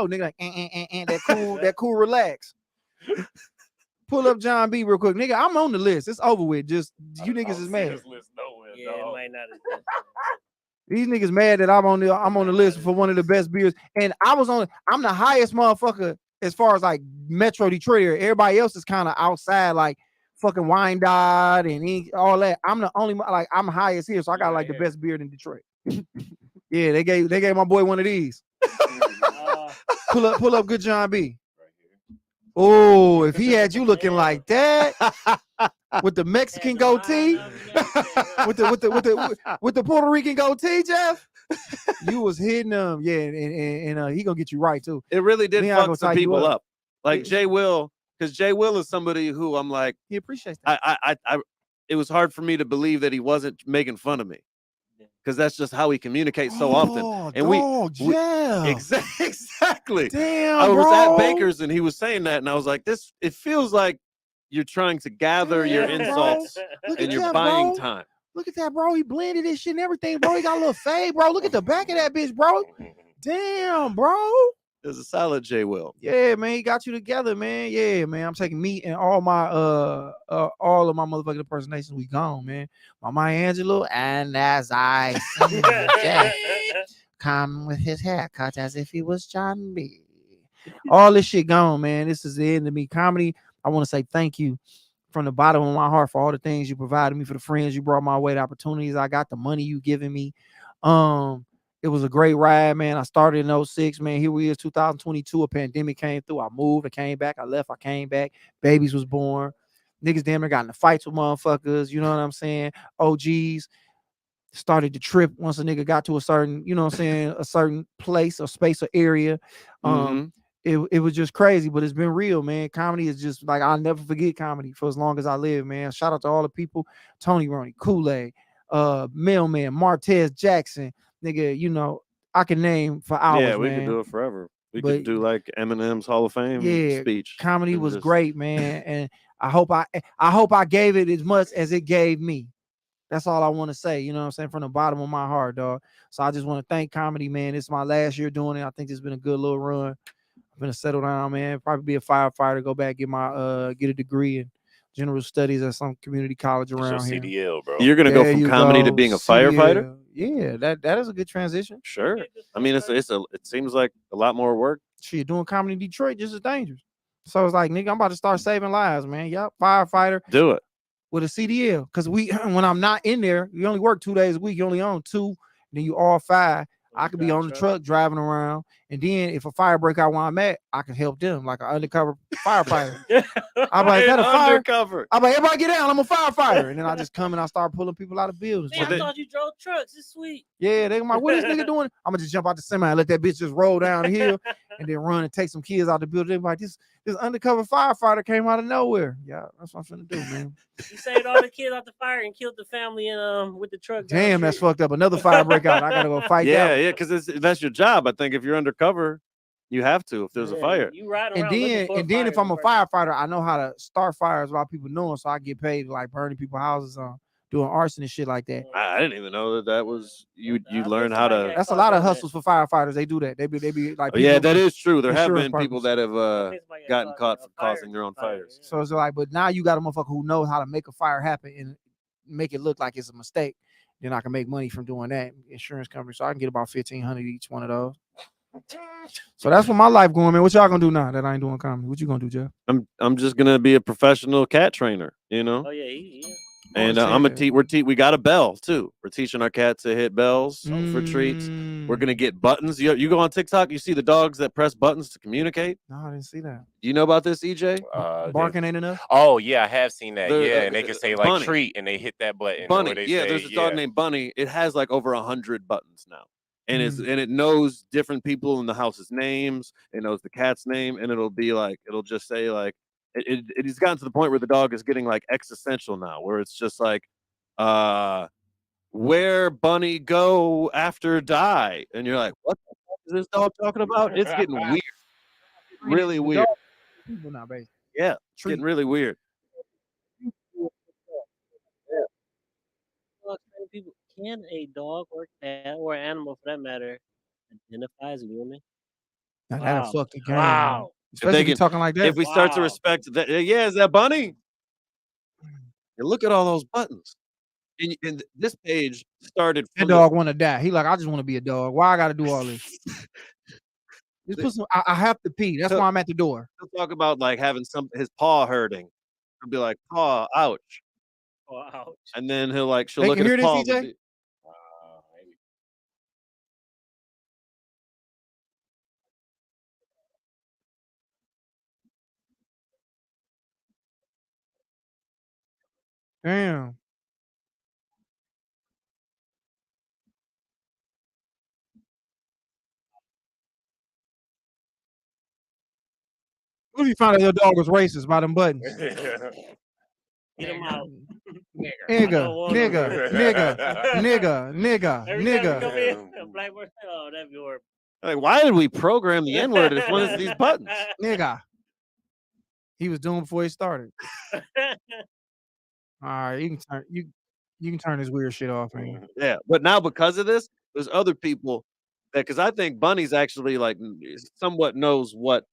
Nigga like that cool relax. Pull up John B real quick. Nigga, I'm on the list. It's over with. Just you niggas is mad. Yeah, it might not have These niggas mad that I'm on the list for one of the best beers. And I'm the highest motherfucker as far as like Metro Detroit area. Everybody else is kind of outside, like fucking Wyandotte and all that. I'm the only like I'm highest here, so I got like the best beard in Detroit. Yeah, they gave my boy one of these. Pull up good John B. Oh, if he had you looking like that with the Mexican goatee, with the Puerto Rican goatee, Jeff, you was hitting them. Yeah, and he gonna get you right too. it really did Leon gonna fuck some tie you people up. up. Like Yeah. Jay Will, because Jay Will is somebody who I'm like, He appreciates that. I it was hard for me to believe that he wasn't making fun of me. Because that's just how he communicates so often. And yeah, exactly. Damn, I was bro. at Baker's and he was saying that, and I was like, it feels like you're trying to gather your Damn, bro. insults Look and at you're that, buying bro. time. Look at that, bro. He blended this shit and everything, bro. He got a little fade, bro. Look at the back of that bitch, bro. Damn, bro. There's a solid Jay Will. Yeah, man, he got you together, man. Yeah, man. I'm taking me and all of my motherfucking impersonations. We gone, man. My Maya Angelou, and as I see Jack come with his haircut as if he was John B. All this shit gone, man. This is the end of me. Comedy. I want to say thank you from the bottom of my heart for all the things you provided me, for the friends you brought my way, the opportunities I got, the money you giving me. It was a great ride, man. I started in 06, man. Here we is, 2022. A pandemic came through. I moved. I came back. I left. I came back. Babies was born. Niggas damn near got in the fights with motherfuckers. You know what I'm saying? OGs started to trip once a nigga got to a certain, you know what I'm saying, a certain place or space or area. It was just crazy, but it's been real, man. Comedy is just like, I'll never forget comedy for as long as I live, man. Shout out to all the people, Tony Roney, Kool-Aid, Mailman, Martez Jackson, nigga, you know, I can name for hours. Yeah, we man. could do it forever. We But- could do like Eminem's Hall of Fame speech. Comedy and was just- great, man, and I hope I gave it as much as it gave me. That's all I want to say, you know what I'm saying, from the bottom of my heart, dog. So I just want to thank comedy, man. It's my last year doing it. I think it's been a good little run. I'm gonna settle down, man. Probably be a firefighter, go back, get a degree in general studies at some community college It's your around here. CDL, bro. You're gonna go There from you comedy to go, being a CDL. firefighter? Yeah, that is a good transition. Sure. I mean, it seems like a lot more work shit, doing comedy in Detroit just as dangerous. So it's like, nigga, I'm about to start saving lives, man. Yup, firefighter. Do it. With a CDL. Because when I'm not in there, you only work 2 days a week. You only own 2, then you all 5. I could be on the truck driving around. And then if a fire break out where I'm at, I can help them like an undercover firefighter. I'm like, is that a fire? Undercover. I'm like, everybody get down. I'm a firefighter. And then I just come and I start pulling people out of buildings. Man, I thought you drove trucks. It's sweet. Yeah, they like, what is this nigga doing? I'm gonna just jump out the semi and let that bitch just roll down the hill and then run and take some kids out the building. They're like, this undercover firefighter came out of nowhere. Yeah, that's what I'm finna do, man. You saved all the kids out the fire and killed the family with the truck. Damn, that's fucked up. Another fire break out. I gotta go fight. Yeah, because that's your job. I think if you're undercover, you have to if there's a fire. You ride around and then if I'm a firefighter, I know how to start fires without people knowing, so I get paid like burning people's houses, doing arson and shit like that. I didn't even know that was you learn how to. That's a lot of hustles for firefighters. They do that. They be like. Yeah, that is true. There have been people that have gotten caught for causing their own fires. So it's like, but now you got a motherfucker who knows how to make a fire happen and make it look like it's a mistake. Then I can make money from doing that. Insurance company, so I can get about $1,500 each one of those. So that's what my life going, man. What y'all gonna do now that I ain't doing comedy? What you gonna do, Jeff? I'm just gonna be a professional cat trainer, you know. Oh yeah. And I'm gonna teach. We got a bell too. We're teaching our cats to hit bells for treats. We're gonna get buttons. You go on TikTok, you see the dogs that press buttons to communicate. No, I didn't see that. Do you know about this, EJ? Barking ain't enough. Oh yeah, I have seen that. They're, and they can say like Bunny. treat, and they hit that button. Bunny. Yeah, There's a dog named Bunny. It has like over 100 buttons now. And it knows different people in the house's names. It knows the cat's name, and it'll just say like it's gotten to the point where the dog is getting like existential now, where it's just like, where Bunny go after die, and you're like, what the fuck is this dog talking about? It's getting weird, really weird. People now, baby. Yeah, it's getting really weird. People, can a dog or cat or animal for that matter identify as a human? Now that'll fuck the game. Wow. Especially if you're talking like that. If we start to respect that, is that Bunny? And look at all those buttons. And this page started. That dog want to die. He like, I just want to be a dog. Why I got to do all this? Just put some. I have to pee. That's why I'm at the door. He'll talk about like having his paw hurting. He'll be like, paw, ouch. Oh, ouch. And then she'll They look can at hear his paw. this, EJ? Damn. What if you found out your dog was racist by them buttons? Get him out. Nigga. Black word. Oh, that'd be horrible. Like, why did we program the N-word as one of these buttons? Nigga. He was doing before he started. All right, you can turn this weird shit off, man. Yeah, but now because of this, there's other people because I think Bunny's actually like somewhat knows what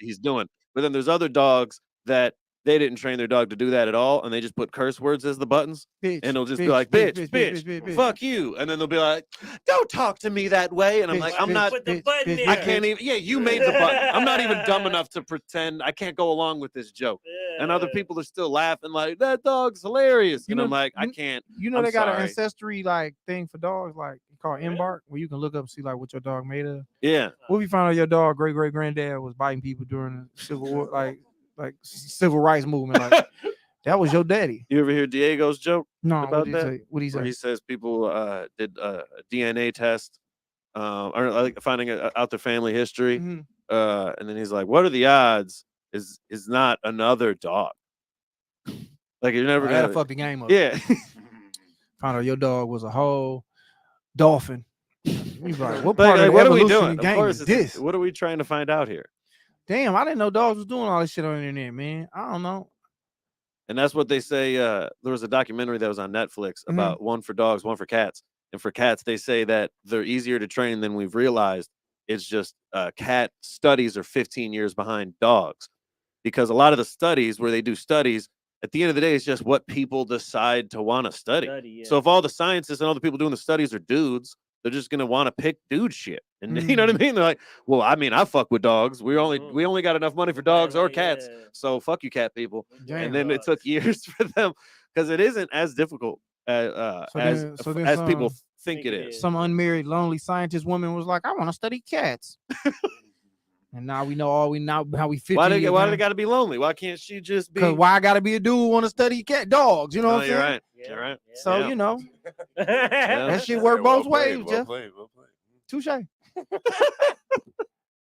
he's doing. But then there's other dogs that they didn't train their dog to do that at all, and they just put curse words as the buttons, bitch, and they'll just be like, bitch, fuck you, and then they'll be like, don't talk to me that way, and I'm like, I'm not, I can't even, you made the button. I'm not even dumb enough to pretend. I can't go along with this joke. And other people are still laughing like, that dog's hilarious, and I'm like, I can't. You know, they got an ancestry like thing for dogs, like called Embark, where you can look up and see like what your dog made of. Yeah. What if you found out your dog great granddad was biting people during the Civil War, like civil rights movement, like that was your daddy. You ever hear Diego's joke? No, about that? What he say? Where he says people did a DNA test, or like finding out their family history, and then he's like, "What are the odds? Is not another dog? Like you're never gonna fuck the game up." Yeah. Found out your dog was a whole dolphin. He's like, what part of what the are we evolution doing? game is this? What are we trying to find out here? Damn, I didn't know dogs was doing all this shit on the internet, man. I don't know. And that's what they say. There was a documentary that was on Netflix about one for dogs, one for cats. And for cats, they say that they're easier to train than we've realized. It's just cat studies are 15 years behind dogs. Because a lot of the studies where they do studies, at the end of the day, it's just what people decide to want to study. So if all the scientists and all the people doing the studies are dudes, they're just going to want to pick dude shit. And you know what I mean? They're like, well, I mean, I fuck with dogs. We only got enough money for dogs or cats. So fuck you, cat people. And then it took years for them because it isn't as difficult as people think it is. Some unmarried, lonely scientist woman was like, I want to study cats. And now we know how we fit. Why do they got to be lonely? Why can't she just be? Because why I got to be a dude who want to study dogs? You know what I'm saying? Right. You're right. So you know, that shit work both ways, Jeff. Touche.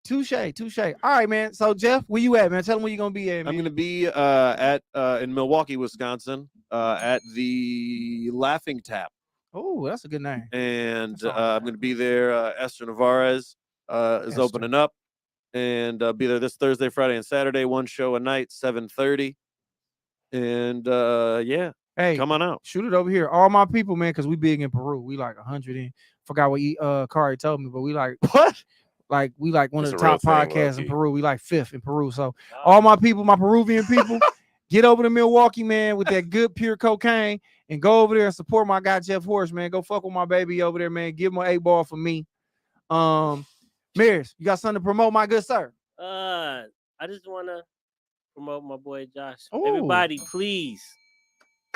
Touche. All right, man. So Jeff, where you at, man? Tell them where you gonna be at, man. I'm gonna be in Milwaukee, Wisconsin, at the Laughing Tap. Oh, that's a good name. And I'm gonna be there. Esther Navarez is opening up, and be there this Thursday, Friday, and Saturday. One show a night, 7:30. And yeah. Hey, come on out. Shoot it over here. All my people, man, because we big in Peru. We like 100 and forgot what Kari told me, but we like what? Like we like one of the top podcasts in Peru. We like 5th in Peru. So all my people, my Peruvian people, get over to Milwaukee, man, with that good pure cocaine and go over there and support my guy Jeff Horst, man. Go fuck with my baby over there, man. Give him an 8-ball for me. Mears, you got something to promote, my good sir? I just want to promote my boy Josh. Ooh. Everybody, please.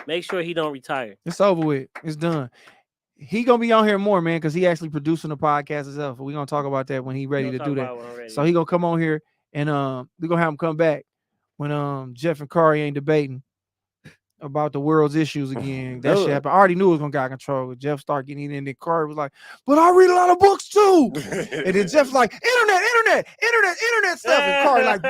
Make sure he don't retire. It's over with. It's done. He gonna be on here more, man, because he actually producing the podcast himself. We're gonna talk about that when he ready to do that. So he gonna come on here and we're gonna have him come back when Jeff and Kari ain't debating about the world's issues again. That shit happened. I already knew it was gonna get out of control. Jeff started getting in, and Kari was like, "But I read a lot of books too." And then Jeff's like, internet stuff, and Kari like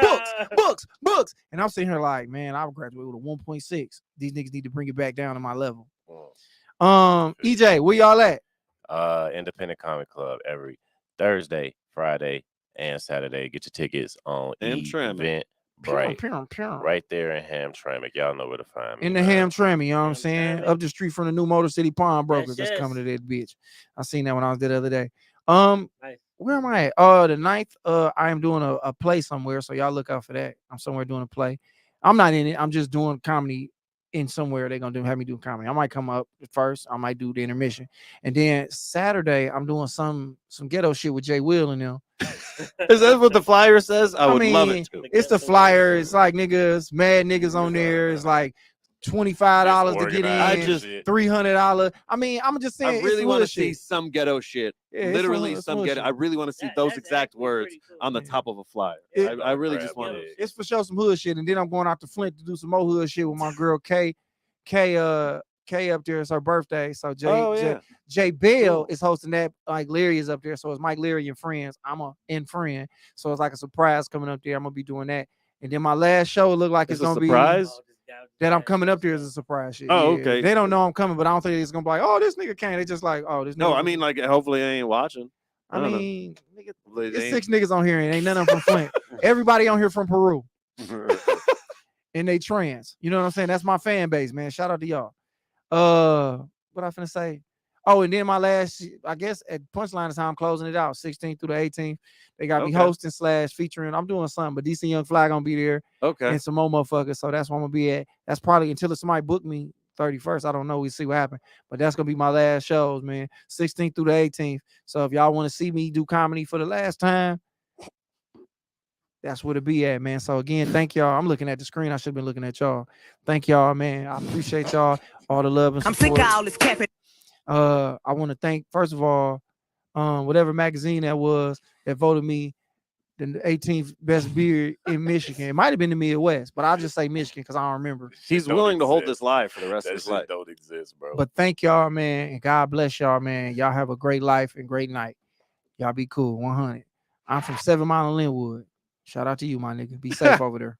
books. And I'm sitting here like, man, I graduated with a 1.6. These niggas need to bring it back down to my level. EJ, where y'all at? Independent Comic Club every Thursday, Friday, and Saturday. Get your tickets on Event right there in Hamtramck. Y'all know where to find me. In the Hamtramck, you know what I'm saying? Up the street from the new Motor City Pawnbrokers. That's coming to that bitch. I seen that when I was there the other day. Nice. Where am I at? The 9th, I am doing a play somewhere, so y'all look out for that. I'm somewhere doing a play. I'm not in it. I'm just doing comedy in somewhere. They're gonna have me do comedy. I might come up first. I might do the intermission, and then Saturday I'm doing some ghetto shit with Jay Will and them. Is that what the flyer says? I would love it too. It's the flyer. It's like niggas, mad niggas on there. It's like $25 to get in. I just $300. I mean, I'm just saying. I really want to see some ghetto shit. Yeah, literally some ghetto. I really want to see those exact words on the top of a flyer. I really just want to. It's for sure some hood shit, and then I'm going out to Flint to do some more hood shit with my girl Kay up there. It's her birthday, so Jay Bell is hosting that. Like Leary is up there, so it's Mike Leary and friends. I'm a friend, so it's like a surprise coming up there. I'm gonna be doing that, and then my last show look like it's gonna be that I'm coming up there as a surprise shit. Oh, okay. They don't know I'm coming, but I don't think it's gonna be like, oh, this nigga came. They just like, oh, this nigga. No, I mean, like, hopefully they ain't watching. I mean, nigga, there's 6 niggas on here and ain't none of them from Flint. Everybody on here from Peru. And they trans. You know what I'm saying? That's my fan base, man. Shout out to y'all. What I finna say? Oh, and then my last, I guess at Punchline is how I'm closing it out. 16th through the 18th. They got me hosting / featuring. I'm doing something, but DC Young Fly gonna be there. Okay. And some more motherfuckers. So that's where I'm gonna be at. That's probably until somebody book me 31st. I don't know. We see what happens. But that's gonna be my last shows, man. 16th through the 18th. So if y'all want to see me do comedy for the last time, that's where to be at, man. So again, thank y'all. I'm looking at the screen. I should have been looking at y'all. Thank y'all, man. I appreciate y'all, all the love and support. I'm sick of all this capping. I want to thank, first of all, whatever magazine that was that voted me the 18th best beer in Michigan. It might have been the Midwest, but I'll just say Michigan because I don't remember. He's willing to hold this live for the rest of his life. Don't exist, bro. But thank y'all, man, and God bless y'all, man. Y'all have a great life and great night. Y'all be cool. 100. I'm from 7 Mile and Linwood. Shout out to you, my nigga. Be safe over there.